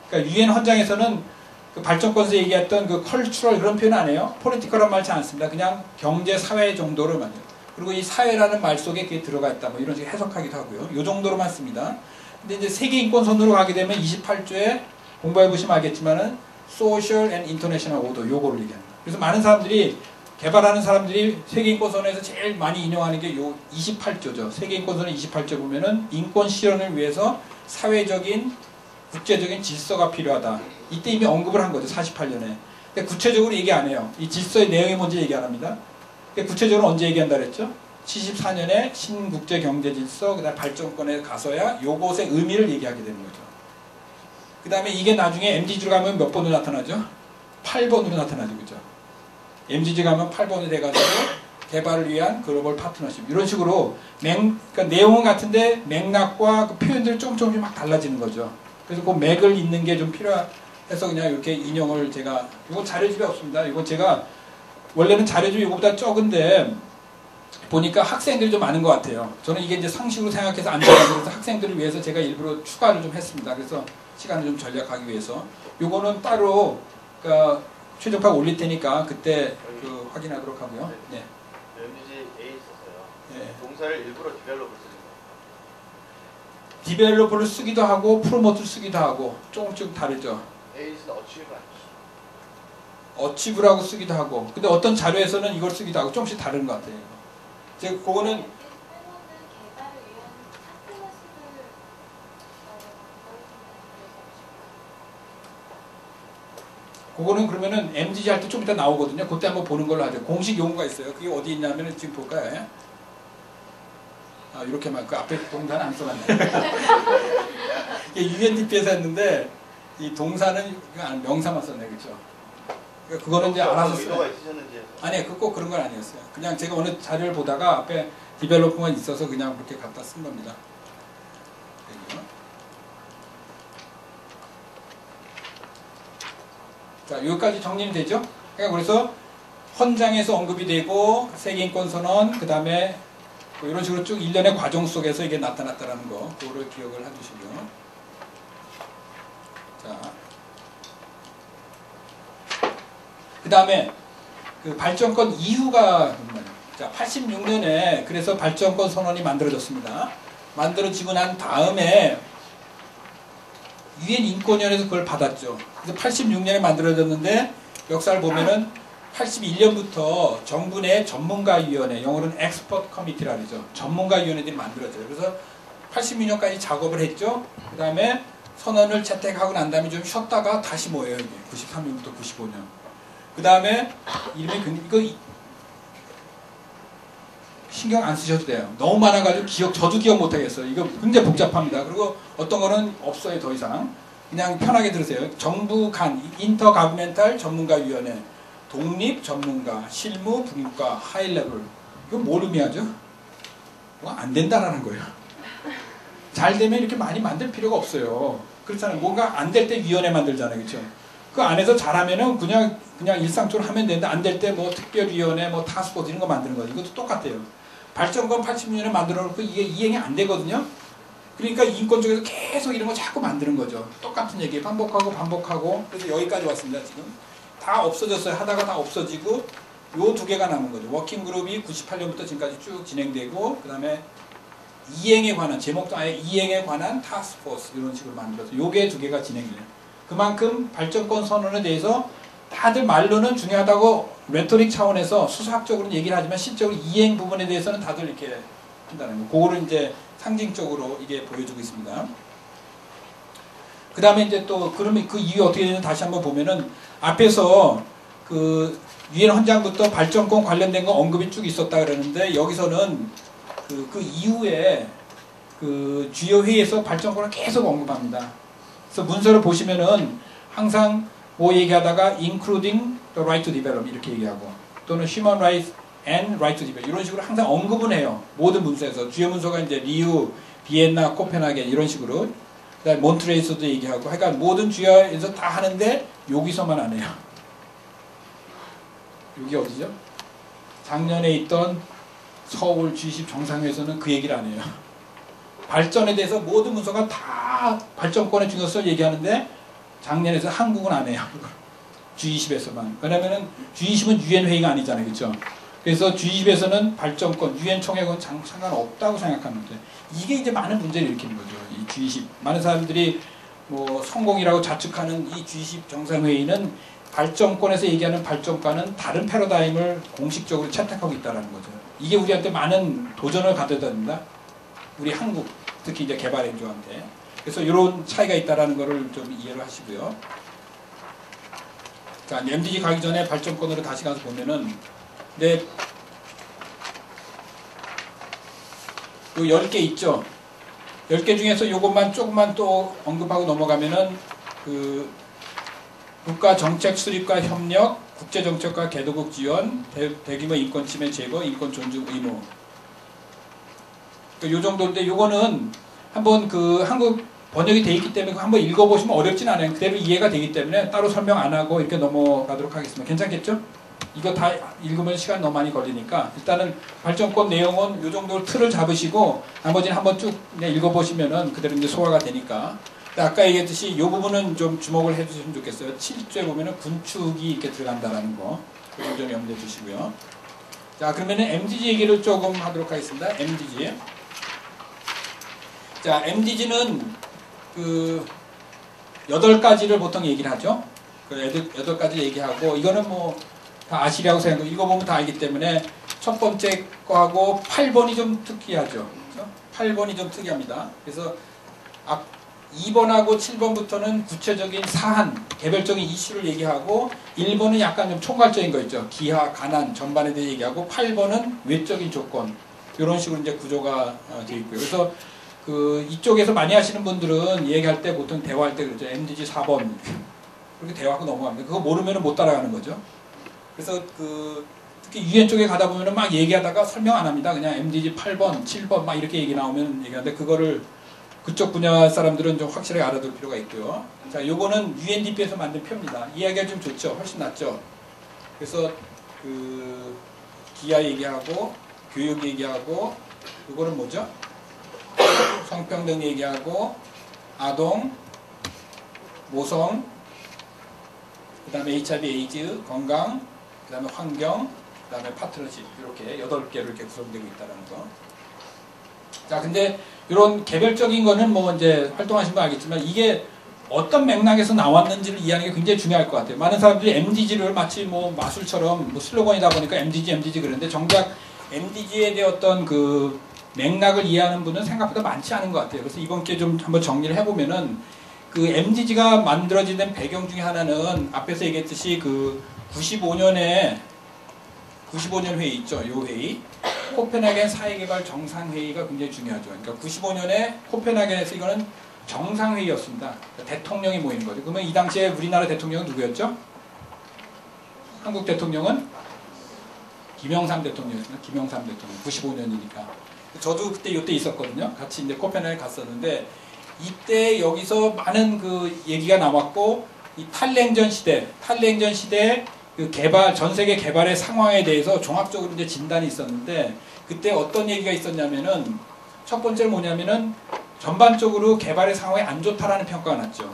그러니까 유엔 헌장에서는 그 발전권에서 얘기했던 그 컬처럴 그런 표현 안 해요. 폴리티컬한 말 잘 안 씁니다. 그냥 경제 사회 정도를 말해요. 그리고 이 사회라는 말 속에 그게 들어가 있다. 뭐 이런 식으로 해석하기도 하고요. 이 정도로만 씁니다. 근데 이제 세계인권선으로 가게 되면 28조에 공부해 보시면 알겠지만은 Social and International Order 요거를 얘기합니다. 그래서 많은 사람들이 개발하는 사람들이 세계인권선에서 제일 많이 인용하는 게 요 28조죠. 세계인권선의 28조 보면은 인권 실현을 위해서 사회적인 국제적인 질서가 필요하다. 이때 이미 언급을 한 거죠. 48년에. 근데 구체적으로 얘기 안 해요. 이 질서의 내용이 뭔지 얘기 안 합니다. 근데 구체적으로 언제 얘기한다 그랬죠? 74년에 신국제경제질서 그다음 발전권에 가서야 요것의 의미를 얘기하게 되는 거죠. 그 다음에 이게 나중에 MDG로 가면 몇 번으로 나타나죠? 8번으로 나타나죠. 그죠? MDG 가면 8번이 돼가지고 개발을 위한 글로벌 파트너십 이런 식으로 그러니까 내용은 같은데 맥락과 그 표현들이 조금씩 막 달라지는 거죠. 그래서 그 맥을 잇는 게 좀 필요해서 그냥 이렇게 인용을 제가 이건 자료집에 없습니다. 이건 제가 원래는 자료집이 이거보다 적은데 보니까 학생들이 좀 많은 것 같아요. 저는 이게 이제 상식으로 생각해서 안 되는 그래서 학생들을 위해서 제가 일부러 추가를 좀 했습니다. 그래서 시간을 좀 절약하기 위해서 요거는 따로 그러니까 최적화 올릴 테니까 그때 그 확인하도록 하고요. 네. MDG A 있었어요. 네. 동사를 일부러 디벨롭을 쓰는 거예요. 디벨로퍼를 쓰기도 하고 프로모트를 쓰기도 하고 조금씩 다르죠. A는 어치브 아니죠. 어치브라고 쓰기도 하고 근데 어떤 자료에서는 이걸 쓰기도 하고 조금씩 다른 것 같아요. 제가 그거는 그거는 그러면은 MDG 할 때 좀 이따 나오거든요. 그때 한번 보는 걸로 하죠. 공식 용어가 있어요. 그게 어디 있냐면은 지금 볼까요? 아, 이렇게만 그 앞에 동사는 안 써놨네. 이게 UNDP에서 했는데 이 동사는 명사만 썼네, 그렇죠? 그러니까 그거는 이제 알아서 써요. 아니, 꼭 그런 건 아니었어요. 그냥 제가 어느 자료를 보다가 앞에 디벨로퍼만 있어서 그냥 그렇게 갖다 쓴 겁니다. 자, 여기까지 정리는 되죠? 그러니까 그래서 헌장에서 언급이 되고 세계인권선언, 그 다음에 뭐 이런 식으로 쭉 일련의 과정 속에서 이게 나타났다는 거, 그거를 기억을 해두시고요. 자, 그 다음에 그 발전권 이후가 자, 86년에 그래서 발전권 선언이 만들어졌습니다. 만들어지고 난 다음에 유엔 인권위원회에서 그걸 받았죠. 그래서 86년에 만들어졌는데 역사를 보면은 81년부터 정부 내 전문가위원회, 영어로는 엑스퍼트 커미티라 그러죠. 전문가위원회들이 만들어져요. 그래서 86년까지 작업을 했죠. 그 다음에 선언을 채택하고 난 다음에 좀 쉬었다가 다시 모여요. 이게 93년부터 95년. 그 다음에 이름이 이거 신경 안 쓰셔도 돼요. 너무 많아가지고 저도 기억 못하겠어요. 이거 굉장히 복잡합니다. 그리고 어떤 거는 없어요. 더 이상. 그냥 편하게 들으세요. 정부 간, 인터가버멘탈 전문가위원회, 독립 전문가, 실무, 분과, 하이레벨. 이거 뭘 의미하죠? 뭐 안 된다라는 거예요. 잘 되면 이렇게 많이 만들 필요가 없어요. 그렇잖아요. 뭔가 안 될 때 위원회 만들잖아요. 그렇죠? 그 안에서 잘하면은 그냥 일상적으로 하면 되는데 안 될 때 뭐 특별위원회, 뭐 타스크포스 이런 거 만드는 거예요. 이것도 똑같아요. 발전권 80년에 만들어 놓고 이게 이행이 안 되거든요. 그러니까 인권 쪽에서 계속 이런 거 자꾸 만드는 거죠. 똑같은 얘기 반복하고 그래서 여기까지 왔습니다. 지금 다 없어졌어요. 하다가 다 없어지고 요 두 개가 남은 거죠. 워킹그룹이 98년부터 지금까지 쭉 진행되고 그 다음에 이행에 관한 제목도 아예 이행에 관한 타스크포스 이런 식으로 만들어서 요게 두 개가 진행돼요. 그만큼 발전권 선언에 대해서 다들 말로는 중요하다고 레토릭 차원에서 수사학적으로는 얘기를 하지만 실적으로 이행 부분에 대해서는 다들 이렇게 한다는 거. 그거를 이제 상징적으로 이게 보여주고 있습니다. 그 다음에 이제 또 그러면 그 이유 어떻게 되는지 다시 한번 보면은 앞에서 그 유엔 헌장부터 발전권 관련된 거 언급이 쭉 있었다 그러는데 여기서는 그 이후에 그 주요 회의에서 발전권을 계속 언급합니다. 그래서 문서를 보시면은 항상 뭐 얘기하다가 including the right to develop 이렇게 얘기하고 또는 human rights and right to develop 이런 식으로 항상 언급은 해요. 모든 문서에서 주요 문서가 이제 리우, 비엔나, 코펜하겐 이런 식으로 그다음에 몬트레이서도 얘기하고 하여간 모든 주요에서 다 하는데 여기서만 안 해요. 여기 어디죠? 작년에 있던 서울 G20 정상회에서는 그 얘기를 안 해요. 발전에 대해서 모든 문서가 다 발전권의 중요성을 얘기하는데 작년에서 한국은 안 해요. G20에서만. 왜냐면은 G20은 유엔 회의가 아니잖아요. 그렇죠? 그래서 G20에서는 발전권, 유엔 총회권 상관없다고 생각하는데 이게 이제 많은 문제를 일으키는 거죠. 이 G20. 많은 사람들이 뭐 성공이라고 자축하는 이 G20 정상회의는 발전권에서 얘기하는 발전과는 다른 패러다임을 공식적으로 채택하고 있다는 거죠. 이게 우리한테 많은 도전을 가져다 줍니다. 우리 한국, 특히 이제 개발援조한테. 그래서 이런 차이가 있다는 것을 좀 이해를 하시고요. 자, MDG 가기 전에 발전권으로 다시 가서 보면은, 근데 요 10개 있죠. 10개 중에서 요것만 조금만 또 언급하고 넘어가면은 그 국가 정책 수립과 협력, 국제 정책과 개도국 지원, 대규모 인권 침해 제거, 인권 존중 의무. 요 정도인데 요거는 한번 그 한국 번역이 돼 있기 때문에 한번 읽어보시면 어렵진 않아요. 그대로 이해가 되기 때문에 따로 설명 안 하고 이렇게 넘어가도록 하겠습니다. 괜찮겠죠? 이거 다 읽으면 시간 너무 많이 걸리니까 일단은 발전권 내용은 요 정도 틀을 잡으시고 나머지는 한번 쭉 그냥 읽어보시면은 그대로 이제 소화가 되니까. 아까 얘기했듯이 이 부분은 좀 주목을 해주시면 좋겠어요. 7조에 보면은 군축이 이렇게 들어간다라는 거. 그걸 좀 염두에 두시고요. 자, 그러면은 MDG 얘기를 조금 하도록 하겠습니다. MDG. 자, MDG는 그 8가지를 보통 얘기를 하죠. 그 8가지 얘기하고 이거는 뭐 다 아시리라고 생각하고 읽어보면 다 알기 때문에 첫 번째 거하고 8번이 좀 특이하죠. 그렇죠? 8번이 좀 특이합니다. 그래서 2번하고 7번부터는 구체적인 사안, 개별적인 이슈를 얘기하고 1번은 약간 좀 총괄적인 거 있죠. 기하, 가난 전반에 대해 얘기하고 8번은 외적인 조건 이런 식으로 이제 구조가 되어 있고요. 그래서 그 이쪽에서 많이 하시는 분들은 얘기할 때 보통 대화할 때 그러죠. MDG 4번 그렇게 대화하고 넘어갑니다. 그거 모르면 못 따라가는 거죠. 그래서 그 특히 유엔 쪽에 가다 보면은 막 얘기하다가 설명 안 합니다. 그냥 MDG 8번, 7번 막 이렇게 얘기 나오면 얘기하는데 그거를 그쪽 분야 사람들은 좀 확실하게 알아둘 필요가 있고요. 자, 요거는 UNDP에서 만든 표입니다. 이야기가 좀 좋죠. 훨씬 낫죠. 그래서 그 기아 얘기하고 교육 얘기하고 요거는 뭐죠? 성평등 얘기하고 아동, 모성, 그 다음에 HIV, 에이즈, 건강, 그 다음에 환경, 그 다음에 파트너십 이렇게 8개로 이렇게 구성되고 있다는 거. 자, 근데 이런 개별적인 거는 뭐 이제 활동하신 분 알겠지만 이게 어떤 맥락에서 나왔는지를 이해하는 게 굉장히 중요할 것 같아요. 많은 사람들이 MDG를 마치 뭐 마술처럼 뭐 슬로건이다 보니까 MDG 그러는데 정작 MDG에 대한 어떤 그 맥락을 이해하는 분은 생각보다 많지 않은 것 같아요. 그래서 이번 기회에 좀 한번 정리를 해보면은 그 MDG가 만들어지는 배경 중에 하나는 앞에서 얘기했듯이 그 95년 회의 있죠. 요 회의. 코펜하겐 사회개발 정상회의가 굉장히 중요하죠. 그러니까 95년에 코펜하겐에서 이거는 정상회의였습니다. 대통령이 모이는 거죠. 그러면 이 당시에 우리나라 대통령은 누구였죠? 한국 대통령은 김영삼 대통령이었습니다. 김영삼 대통령. 95년이니까. 저도 그때 이때 있었거든요. 같이 이제 코펜하겐 갔었는데 이때 여기서 많은 그 얘기가 나왔고 이 탈냉전 시대 그 개발 전 세계 개발의 상황에 대해서 종합적으로 이제 진단이 있었는데 그때 어떤 얘기가 있었냐면은 첫 번째는 뭐냐면은 전반적으로 개발의 상황이 안 좋다라는 평가가 났죠.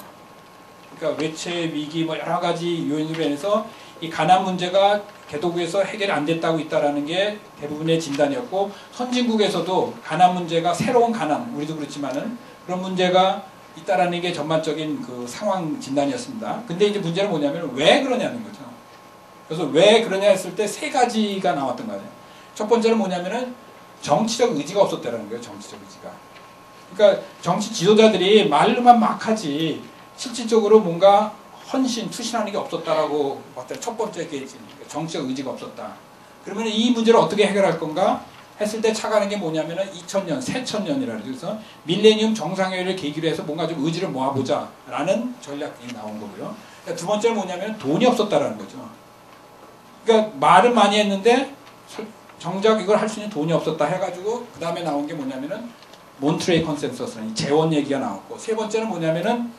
그러니까 외채 위기 뭐 여러 가지 요인으로 인해서 이 가난 문제가 개도국에서 해결이 안 됐다고 있다라는 게 대부분의 진단이었고 선진국에서도 가난 문제가 새로운 가난 우리도 그렇지만은 그런 문제가 있다라는 게 전반적인 그 상황 진단이었습니다. 근데 이제 문제는 뭐냐면 왜 그러냐는 거죠. 그래서 왜 그러냐 했을 때 3가지가 나왔던 거예요. 첫 번째는 뭐냐면은 정치적 의지가 없었다는 거예요. 정치적 의지가. 그러니까 정치 지도자들이 말로만 막 하지 실질적으로 뭔가 헌신, 투신하는 게 없었다라고 봤더니 첫 번째 게이지. 정치적 의지가 없었다. 그러면 이 문제를 어떻게 해결할 건가 했을 때 차가는 게 뭐냐면은 2000년, 새천년이라 그래서 밀레니엄 정상회의를 계기로 해서 뭔가 좀 의지를 모아보자 라는 전략이 나온 거고요. 그러니까 두 번째는 뭐냐면 돈이 없었다라는 거죠. 그러니까 말은 많이 했는데 정작 이걸 할 수 있는 돈이 없었다 해가지고 그 다음에 나온 게 뭐냐면은 몬트레이 컨센서스라는 재원 얘기가 나왔고 세 번째는 뭐냐면은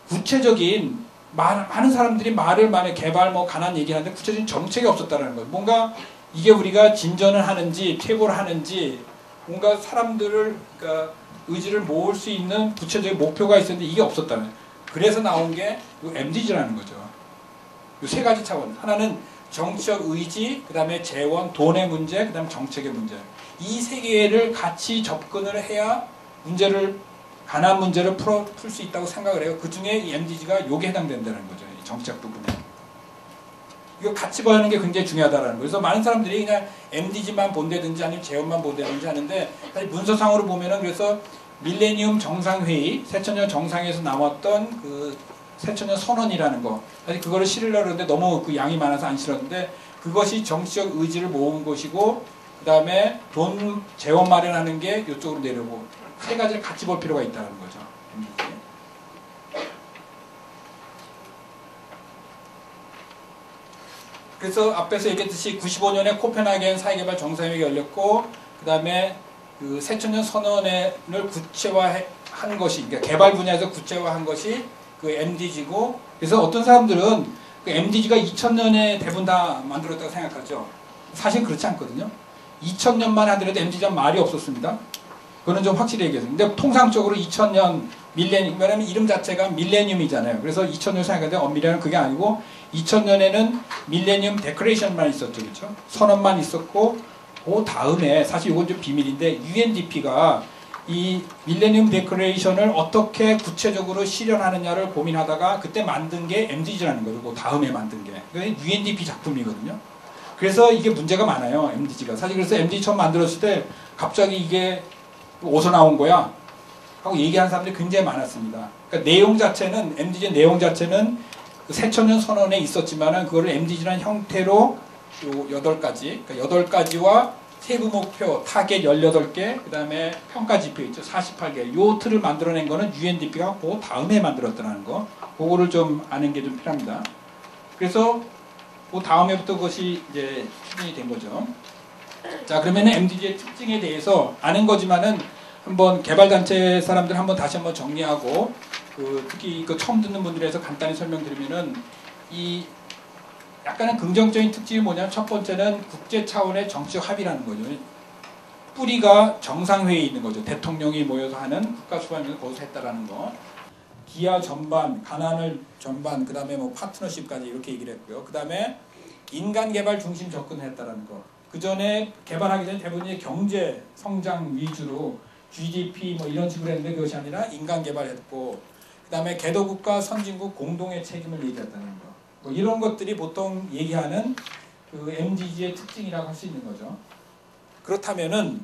구체적인 많은 사람들이 말을 많이 개발 뭐 가난 얘기하는데 구체적인 정책이 없었다는 거예요. 뭔가 이게 우리가 진전을 하는지 퇴보를 하는지 뭔가 사람들을 그러니까 의지를 모을 수 있는 구체적인 목표가 있었는데 이게 없었다는 거예요. 그래서 나온 게 MDG라는 거죠. 이 3가지 차원. 하나는 정치적 의지, 그 다음에 재원, 돈의 문제, 그 다음에 정책의 문제. 이 3개를 같이 접근을 해야 가난 문제를 풀 수 있다고 생각을 해요. 그 중에 이 MDG가 요게 해당된다는 거죠. 이 정책 부분에. 이거 같이 보는 게 굉장히 중요하다는 거예요. 그래서 많은 사람들이 그냥 MDG만 본다든지 아니면 재원만 본다든지 하는데 사실 문서상으로 보면은 그래서 밀레니엄 정상회의, 새천년 정상회의에서 나왔던 그 새천년 선언이라는 거. 사실 그거를 실으려고 했는데 너무 그 양이 많아서 안 실었는데 그것이 정치적 의지를 모은 것이고 그 다음에 돈 재원 마련하는 게 이쪽으로 내려오고 세 가지를 같이 볼 필요가 있다는 거죠. 그래서 앞에서 얘기했듯이 95년에 코펜하겐 사회개발 정상회의가 열렸고 그 다음에 그 새천년 선언을 구체화한 것이 그러니까 개발 분야에서 구체화한 것이 그 MDG고 그래서 어떤 사람들은 그 MDG가 2000년에 대부분 다 만들었다고 생각하죠. 사실 그렇지 않거든요. 2000년만 하더라도 MDG가 말이 없었습니다. 그거는 좀 확실히 얘기해서. 근데 통상적으로 2000년 밀레니엄, 왜냐면 이름 자체가 밀레니엄이잖아요. 그래서 2000년 생각하는데 밀레니엄 그게 아니고 2000년에는 밀레니엄 데코레이션만 있었죠. 그렇죠? 선언만 있었고 그 다음에 사실 이건 좀 비밀인데 UNDP가 이 밀레니엄 데코레이션을 어떻게 구체적으로 실현하느냐를 고민하다가 그때 만든 게 MDG라는 거죠. 그 다음에 만든 게. 그게 UNDP 작품이거든요. 그래서 이게 문제가 많아요. MDG가. 사실 그래서 MDG 처음 만들었을 때 갑자기 이게 어디서 나온 거야? 하고 얘기하는 사람들이 굉장히 많았습니다. 그러니까 내용 자체는 MDG 내용 자체는 그 새천년 선언에 있었지만은 그거를 MDG라는 형태로 요 8가지, 그러니까 8가지와 세부 목표, 타겟 18개, 그 다음에 평가 지표 있죠. 48개. 요 틀을 만들어낸 거는 UNDP가 그 다음에 만들었다는 거. 그거를 좀 아는 게 좀 필요합니다. 그래서 그 다음에부터 그것이 이제 추진이 된 거죠. 자, 그러면은 MDG의 특징에 대해서 아는 거지만은 한번 개발단체 사람들 한번 다시 한번 정리하고 특히 그 처음 듣는 분들에서 간단히 설명드리면은 이 약간은 긍정적인 특징이 뭐냐면 첫 번째는 국제 차원의 정치적 합의라는 거죠. 뿌리가 정상회의에 있는 거죠. 대통령이 모여서 하는 국가수반에서 거기서 했다라는 거. 기아 전반, 가난을 전반, 그 다음에 뭐 파트너십까지 이렇게 얘기를 했고요. 그 다음에 인간 개발 중심 접근을 했다라는 거. 그 전에 개발하기 전에 대부분 경제 성장 위주로 GDP 뭐 이런 식으로 했는데 그것이 아니라 인간 개발했고, 그 다음에 개도국가 선진국 공동의 책임을 얘기했다는 거. 뭐 이런 것들이 보통 얘기하는 그 MDG의 특징이라고 할 수 있는 거죠. 그렇다면은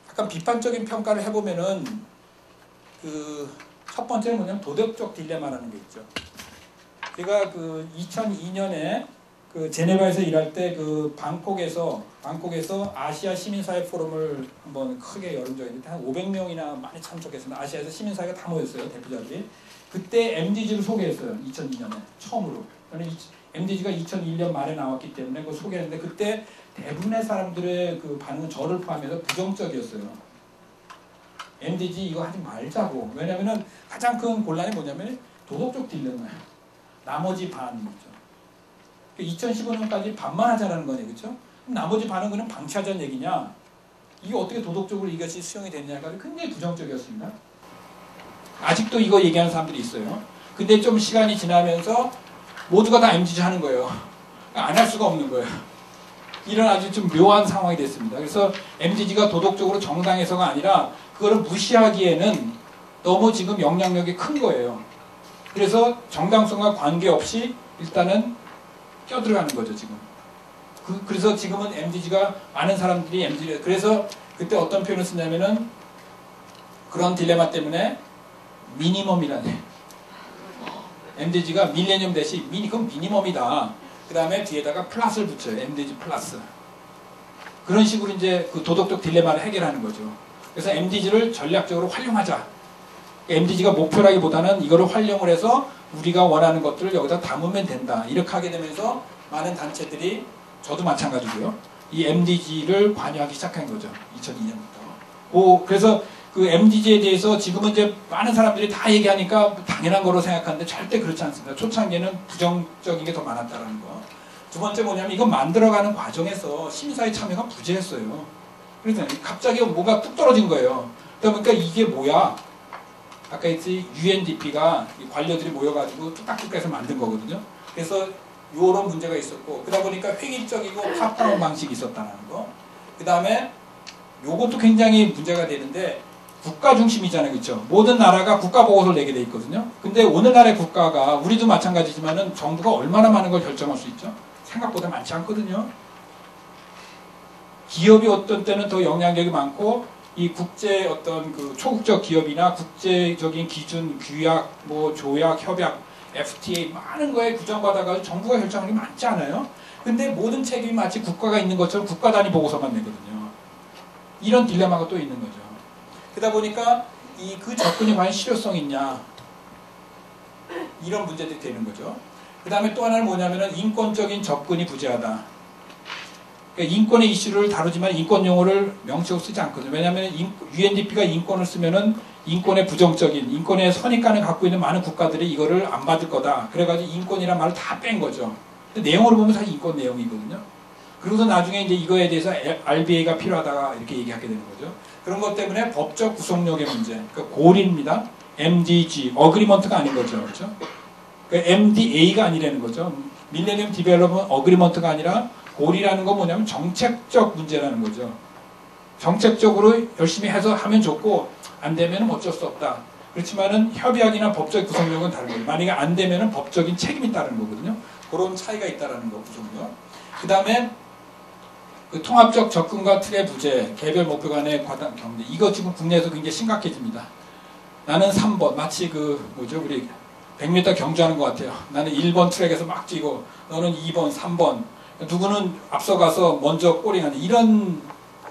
약간 비판적인 평가를 해보면은 그 첫 번째는 뭐냐면 도덕적 딜레마라는 게 있죠. 제가 그 2002년에 그 제네바에서 일할 때 그 방콕에서 아시아 시민사회 포럼을 한번 크게 열은 적이 있는데 한 500명이나 많이 참석했습니다. 아시아에서 시민사회가 다 모였어요. 대표자들이. 그때 MDG를 소개했어요. 2002년에 처음으로. MDG가 2001년 말에 나왔기 때문에 그걸 소개했는데 그때 대부분의 사람들의 그 반응은 저를 포함해서 부정적이었어요. MDG 이거 하지 말자고. 왜냐면은 가장 큰 곤란이 뭐냐면 도덕적 딜레마예요. 나머지 반이죠. 2015년까지 반만 하자라는 거네, 그렇죠? 나머지 반은 그냥 방치하자는 얘기냐? 이게 어떻게 도덕적으로 이것이 수용이 되느냐가 굉장히 부정적이었습니다. 아직도 이거 얘기하는 사람들이 있어요. 근데 좀 시간이 지나면서 모두가 다 MDG 하는 거예요. 안 할 수가 없는 거예요. 이런 아주 좀 묘한 상황이 됐습니다. 그래서 MDG가 도덕적으로 정당해서가 아니라 그거를 무시하기에는 너무 지금 영향력이 큰 거예요. 그래서 정당성과 관계없이 일단은 껴들어가는 거죠, 지금. 그래서 지금은 MDG가 많은 사람들이 MDG, 그래서 그때 어떤 표현을 쓰냐면은 그런 딜레마 때문에 미니멈이라네. MDG가 밀레니엄 대신 그건 미니멈이다. 그 다음에 뒤에다가 플러스를 붙여요. MDG 플러스. 그런 식으로 이제 그 도덕적 딜레마를 해결하는 거죠. 그래서 MDG를 전략적으로 활용하자. MDG가 목표라기보다는 이거를 활용을 해서 우리가 원하는 것들을 여기다 담으면 된다. 이렇게 하게 되면서 많은 단체들이 저도 마찬가지고요. 이 MDG를 관여하기 시작한 거죠. 2002년부터. 그래서 그 MDG에 대해서 지금은 이제 많은 사람들이 다 얘기하니까 당연한 거로 생각하는데 절대 그렇지 않습니다. 초창기에는 부정적인 게 더 많았다는 거. 두 번째 뭐냐면 이거 만들어가는 과정에서 시민사회 참여가 부재했어요. 그래서 갑자기 뭐가 뚝 떨어진 거예요. 그러니까 이게 뭐야? 아까 했지 UNDP가 관료들이 모여가지고 뚝딱뚝딱해서 만든 거거든요. 그래서 요런 문제가 있었고 그러다 보니까 획일적이고 탑다운 방식이 있었다는 거. 그 다음에 요것도 굉장히 문제가 되는데 국가 중심이잖아요. 그렇죠? 모든 나라가 국가 보고서를 내게 돼 있거든요. 근데 오늘날의 국가가 우리도 마찬가지지만은 정부가 얼마나 많은 걸 결정할 수 있죠? 생각보다 많지 않거든요. 기업이 어떤 때는 더 영향력이 많고 이 국제 어떤 그 초국적 기업이나 국제적인 기준, 규약, 뭐 조약, 협약, FTA 많은 거에 규정받아가지고 정부가 결정하는 게 많지 않아요. 근데 모든 책임이 마치 국가가 있는 것처럼 국가 단위 보고서만 내거든요. 이런 딜레마가 또 있는 거죠. 그러다 보니까 그 접근이 과연 실효성이 있냐, 이런 문제들이 되는 거죠. 그 다음에 또 하나는 뭐냐면은 인권적인 접근이 부재하다. 그러니까 인권의 이슈를 다루지만 인권 용어를 명시적으로 쓰지 않거든요. 왜냐하면 UNDP가 인권을 쓰면은 인권의 부정적인, 인권의 선입관을 갖고 있는 많은 국가들이 이거를 안 받을 거다. 그래가지고 인권이란 말을 다 뺀 거죠. 근데 내용으로 보면 사실 인권 내용이거든요. 그러고서 나중에 이제 이거에 대해서 RBA가 필요하다가 이렇게 얘기하게 되는 거죠. 그런 것 때문에 법적 구속력의 문제, 그러니까 고리입니다. MDG, 어그리먼트가 아닌 거죠. 그렇죠? 그러니까 MDA가 아니라는 거죠. 밀레니엄 디벨롭먼트 어그리먼트가 아니라 고리라는 건 뭐냐면 정책적 문제라는 거죠. 정책적으로 열심히 해서 하면 좋고 안 되면 어쩔 수 없다. 그렇지만은 협약이나 법적 구속력은 다른 거예요. 만약에 안 되면은 법적인 책임이 따르는 거거든요. 그런 차이가 있다라는 거, 구속력. 그 다음에 그 통합적 접근과 틀의 부재, 개별 목표 간의 과당 경계. 이거 지금 국내에서 굉장히 심각해집니다. 나는 3번, 마치 우리 100m 경주하는 것 같아요. 나는 1번 트랙에서 막 뛰고, 너는 2번, 3번. 누구는 앞서가서 먼저 꼬링하는 이런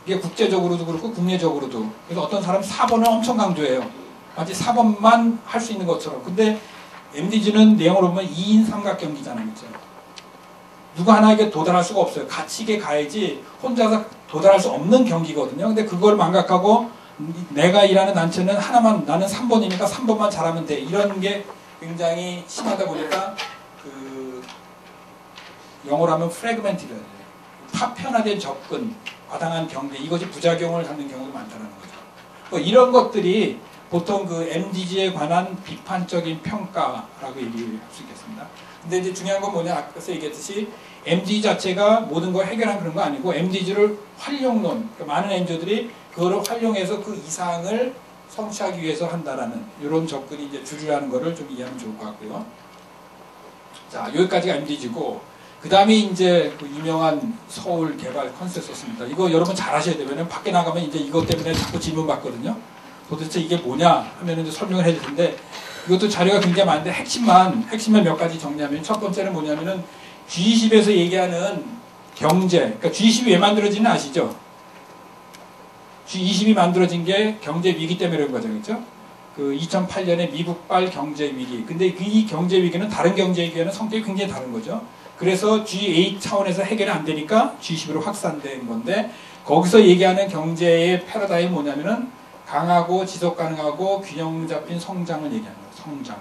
게 국제적으로도 그렇고 국내적으로도. 그래서 어떤 사람은 4번을 엄청 강조해요. 마치 4번만 할 수 있는 것처럼. 근데 MDG는 내용으로 보면 2인 삼각경기잖아요. 그렇죠? 누구 하나에게 도달할 수가 없어요. 같이게 가야지 혼자서 도달할 수 없는 경기거든요. 근데 그걸 망각하고 내가 일하는 단체는 하나만, 나는 3번이니까 3번만 잘하면 돼. 이런 게 굉장히 심하다 보니까 영어로 하면 프래그멘티드, 파편화된 접근, 과당한 경계, 이것이 부작용을 갖는 경우도 많다는 거죠. 이런 것들이 보통 MDG에 관한 비판적인 평가라고 얘기할 수 있겠습니다. 근데 이제 중요한 건 뭐냐, 아까서 얘기했듯이 MDG 자체가 모든 걸 해결한 그런 거 아니고 MDG를 활용론, 그러니까 많은 NGO들이 그거를 활용해서 그 이상을 성취하기 위해서 한다라는 이런 접근이 이제 주류라는 거를 좀 이해하면 좋을 것 같고요. 자, 여기까지가 MDG고, 그 다음에 이제 그 유명한 서울 개발 컨센서스입니다. 이거 여러분 잘 하셔야 돼요. 왜냐면 밖에 나가면 이제 이것 때문에 자꾸 질문 받거든요. 도대체 이게 뭐냐 하면 이제 설명을 해줄 텐데, 이것도 자료가 굉장히 많은데 핵심만 몇 가지 정리하면, 첫 번째는 뭐냐면은 G20에서 얘기하는 경제, 그러니까 G20이 왜 만들어지는 아시죠? G20이 만들어진 게 경제 위기 때문에 그런 거죠. 그렇죠? 그 2008년에 미국발 경제 위기. 근데 이 경제 위기는 다른 경제 위기와는 성격이 굉장히 다른 거죠. 그래서 G8 차원에서 해결이 안 되니까 G20으로 확산된 건데, 거기서 얘기하는 경제의 패러다임이 뭐냐면은 강하고 지속 가능하고 균형 잡힌 성장을 얘기하는 거예요. 성장,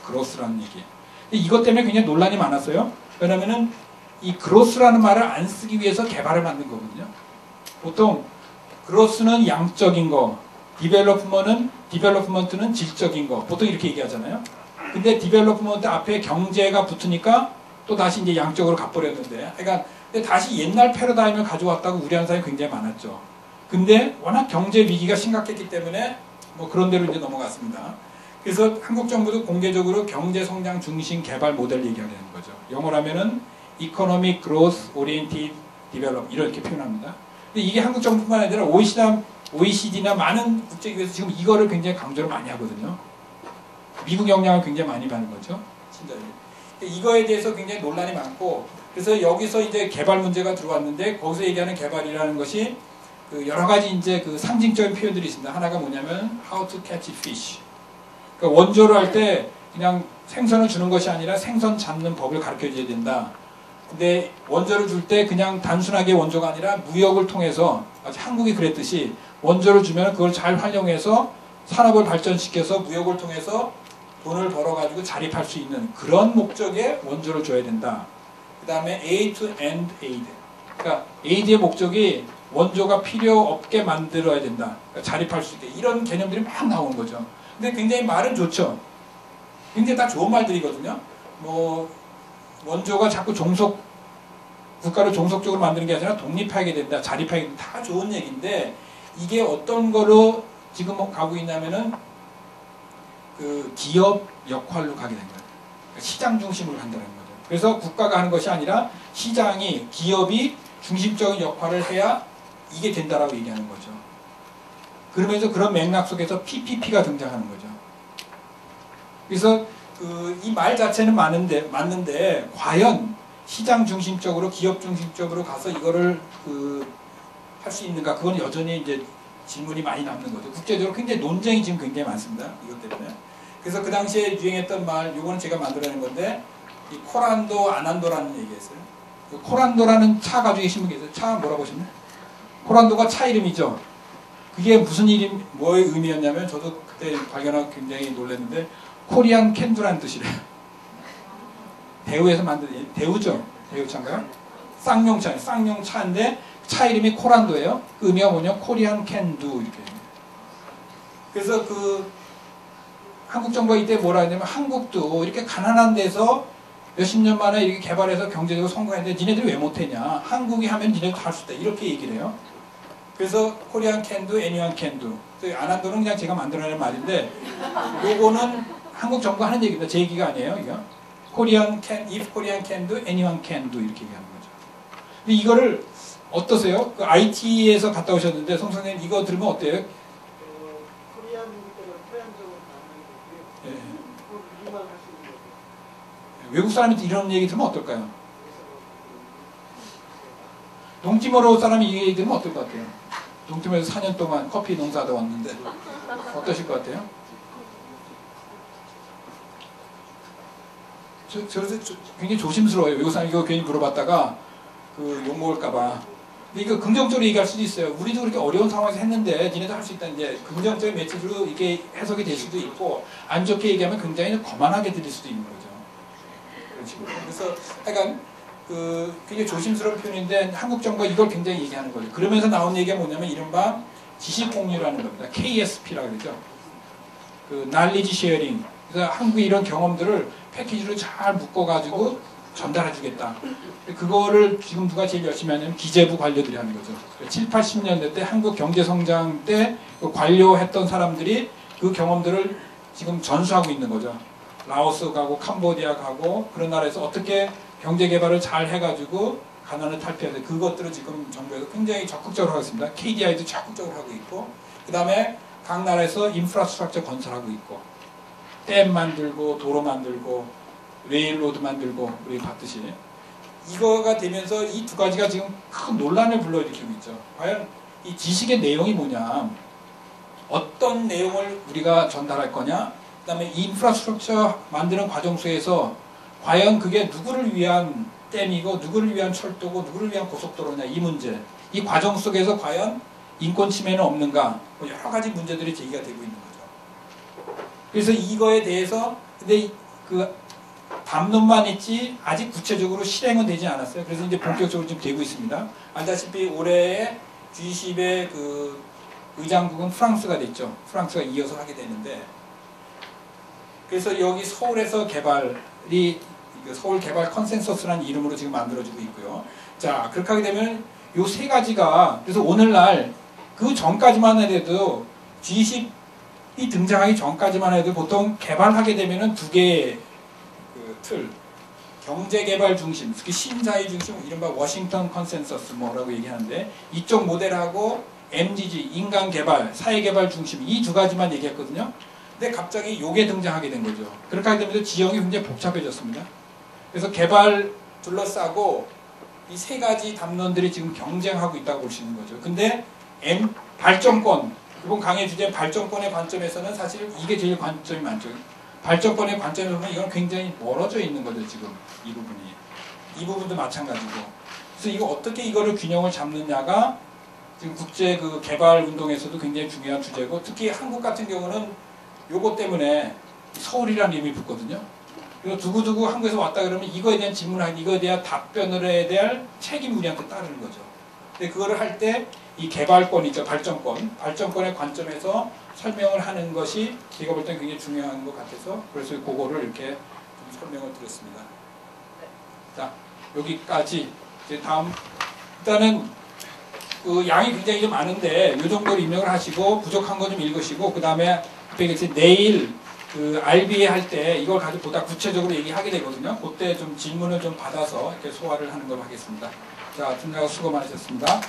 그로스라는 얘기. 이것 때문에 굉장히 논란이 많았어요. 왜냐면은 이 그로스라는 말을 안 쓰기 위해서 개발을 만든 거거든요. 보통 그로스는 양적인 거, 디벨롭먼트는 질적인 거, 보통 이렇게 얘기하잖아요. 근데 디벨롭먼트 앞에 경제가 붙으니까 또 다시 이제 양적으로 가버렸는데, 그러니까 근데 다시 옛날 패러다임을 가져왔다고 우려하는 사람이 굉장히 많았죠. 근데 워낙 경제 위기가 심각했기 때문에 뭐 그런 대로 이제 넘어갔습니다. 그래서 한국 정부도 공개적으로 경제 성장 중심 개발 모델 얘기하게 되는 거죠. 영어로 하면은 Economic Growth Oriented Development 이렇게 표현합니다. 근데 이게 한국 정부뿐만 아니라 OECD나 많은 국제기구에서 지금 이거를 굉장히 강조를 많이 하거든요. 미국 영향을 굉장히 많이 받는 거죠. 진짜. 이거에 대해서 굉장히 논란이 많고, 그래서 여기서 이제 개발 문제가 들어왔는데, 거기서 얘기하는 개발이라는 것이 그 여러 가지 이제 그 상징적인 표현들이 있습니다. 하나가 뭐냐면 how to catch fish. 그러니까 원조를 할 때 그냥 생선을 주는 것이 아니라 생선 잡는 법을 가르쳐 줘야 된다. 근데 원조를 줄 때 그냥 단순하게 원조가 아니라 무역을 통해서, 아직 한국이 그랬듯이 원조를 주면 그걸 잘 활용해서 산업을 발전시켜서 무역을 통해서 돈을 벌어가지고 자립할 수 있는 그런 목적의 원조를 줘야 된다. 그 다음에 aid to end aid. 그러니까 aid의 목적이 원조가 필요 없게 만들어야 된다. 그러니까 자립할 수 있게. 이런 개념들이 막 나오는 거죠. 근데 굉장히 말은 좋죠. 굉장히 다 좋은 말들이거든요. 뭐 원조가 자꾸 국가를 종속적으로 만드는 게 아니라 독립하게 된다, 자립하게 된다, 다 좋은 얘기인데, 이게 어떤 거로 지금 가고 있냐면은 그 기업 역할로 가게 된 거예요. 그러니까 시장 중심으로 간다는 거죠. 그래서 국가가 하는 것이 아니라 시장이, 기업이 중심적인 역할을 해야 이게 된다라고 얘기하는 거죠. 그러면서 그런 맥락 속에서 PPP가 등장하는 거죠. 그래서 이 말 자체는 맞는데 과연 시장 중심적으로 기업 중심적으로 가서 이거를 할 수 있는가? 그건 여전히 이제 질문이 많이 남는 거죠. 국제적으로 굉장히 논쟁이 지금 굉장히 많습니다. 이것 때문에. 그래서 그 당시에 유행했던 말, 요거는 제가 만들어낸 건데, 이 코란도 아난도라는 얘기였어요. 그 코란도라는 차 가지고 계신 분 계세요? 차 뭐라고 하셨나요? 코란도가 차 이름이죠. 그게 무슨 이름, 뭐의 의미였냐면, 저도 그때 발견하고 굉장히 놀랐는데, 코리안 캔두라는 뜻이래요. 대우에서 만든, 대우죠? 대우차인가요? 쌍용차, 쌍용차인데, 차 이름이 코란도예요. 그 의미가 뭐냐? 코리안 캔두 이렇게. 그래서 한국 정부가 이때 뭐라 했냐면 한국도 이렇게 가난한 데서 몇십 년 만에 이렇게 개발해서 경제적으로 성공했는데 니네들이 왜 못했냐? 한국이 하면 니네도 할 수 있다. 이렇게 얘기를 해요. 그래서 코리안 캔두, 애니원 캔두. 아난도는 그냥 제가 만들어낸 말인데 요거는 한국 정부가 하는 얘기입니다. 제 얘기가 아니에요. 이거. if Korean can do, anyone can do 이렇게 얘기하는 거죠. 근데 이거를 어떠세요? 그 IT에서 갔다 오셨는데 송 선생님 이거 들으면 어때요? 코리안 때는 토양적으로 가능하고요. 예. 그걸 우리만 할 수 있는 거죠. 외국 사람한테 이런 얘기 들으면 어떨까요? 동티모로 사람이 이 얘기 들으면 어떨 것 같아요? 동티모에서 4년 동안 커피 농사도 왔는데 어떠실 것 같아요? 저래서 굉장히 조심스러워요. 외국 사람 이거 괜히 물어봤다가 욕 먹을까봐. 근데 이거 긍정적으로 얘기할 수도 있어요. 우리도 그렇게 어려운 상황에서 했는데 니네도 할 수 있다. 이제 긍정적인 메시지로 이게 해석이 될 수도 있고 안 좋게 얘기하면 굉장히 거만하게 들릴 수도 있는 거죠. 그런 식으로. 그래서 하여간 굉장히 조심스러운 표현인데 한국 정부가 이걸 굉장히 얘기하는 거죠. 그러면서 나온 얘기가 뭐냐면 이른바 지식 공유라는 겁니다. KSP라고 그러죠. knowledge sharing. 그래서 한국의 이런 경험들을 패키지로 잘 묶어가지고 전달해주겠다. 그거를 지금 누가 제일 열심히 하냐면 기재부 관료들이 하는 거죠. 7, 80년대 때 한국 경제성장 때 관료했던 사람들이 그 경험들을 지금 전수하고 있는 거죠. 라오스 가고 캄보디아 가고 그런 나라에서 어떻게 경제개발을 잘 해가지고 가난을 탈피해야 돼. 그것들을 지금 정부에서 굉장히 적극적으로 하고 있습니다. KDI도 적극적으로 하고 있고 그 다음에 각 나라에서 인프라스트럭처 건설하고 있고 댐 만들고 도로 만들고 레일로드 만들고 우리 봤듯이 이거가 되면서 이 두 가지가 지금 큰 논란을 불러일으키고 있죠. 과연 이 지식의 내용이 뭐냐, 어떤 내용을 우리가 전달할 거냐, 그 다음에 인프라스트럭처 만드는 과정 속에서 과연 그게 누구를 위한 댐이고 누구를 위한 철도고 누구를 위한 고속도로냐 이 문제, 이 과정 속에서 과연 인권 침해는 없는가, 여러 가지 문제들이 제기가 되고 있는 거죠. 그래서 이거에 대해서 근데 담론만 있지 아직 구체적으로 실행은 되지 않았어요. 그래서 이제 본격적으로 지금 되고 있습니다. 알다시피 올해에 G20의 의장국은 프랑스가 됐죠. 프랑스가 이어서 하게 되는데 그래서 여기 서울에서 개발이 서울 개발 컨센서스라는 이름으로 지금 만들어지고 있고요. 자, 그렇게 하게 되면 요 세 가지가 그래서 오늘날 그 전까지만 해도 G20이 등장하기 전까지만 해도 보통 개발하게 되면은 두 개의 틀, 경제개발 중심, 특히 신자유 중심, 이른바 워싱턴 컨센서스 뭐라고 얘기하는데 이쪽 모델하고 MDG, 인간개발, 사회개발 중심 이 두 가지만 얘기했거든요. 근데 갑자기 요게 등장하게 된 거죠. 그렇게 하게 되면서 지형이 굉장히 복잡해졌습니다. 그래서 개발 둘러싸고 이 세 가지 담론들이 지금 경쟁하고 있다고 볼 수 있는 거죠. 근데 발전권, 이번 강의 주제 발전권의 관점에서는 사실 이게 제일 관점이 많죠. 발전권의 관점에서 보면 이건 굉장히 멀어져 있는 거죠, 지금 이 부분이. 이 부분도 마찬가지고. 그래서 이거 어떻게 이거를 균형을 잡느냐가 지금 국제 개발 운동에서도 굉장히 중요한 주제고, 특히 한국 같은 경우는 요거 때문에 서울이라는 이름이 붙거든요. 그리고 두고두고 한국에서 왔다 그러면 이거에 대한 질문을 이거에 대한 답변을 해야 될 책임이 우리한테 따르는 거죠. 근데 그거를 할 때 이 개발권 있죠, 발전권의 관점에서 설명을 하는 것이 제가 볼 땐 굉장히 중요한 것 같아서 그래서 그거를 이렇게 좀 설명을 드렸습니다. 자, 여기까지 이제 다음 일단은 양이 굉장히 좀 많은데 이 정도로 입력을 하시고 부족한 거 좀 읽으시고 그 다음에 내일 RBA 할 때 이걸 가지고 보다 구체적으로 얘기하게 되거든요. 그때 좀 질문을 좀 받아서 이렇게 소화를 하는 걸로 하겠습니다. 자, 팀장님 수고 많으셨습니다.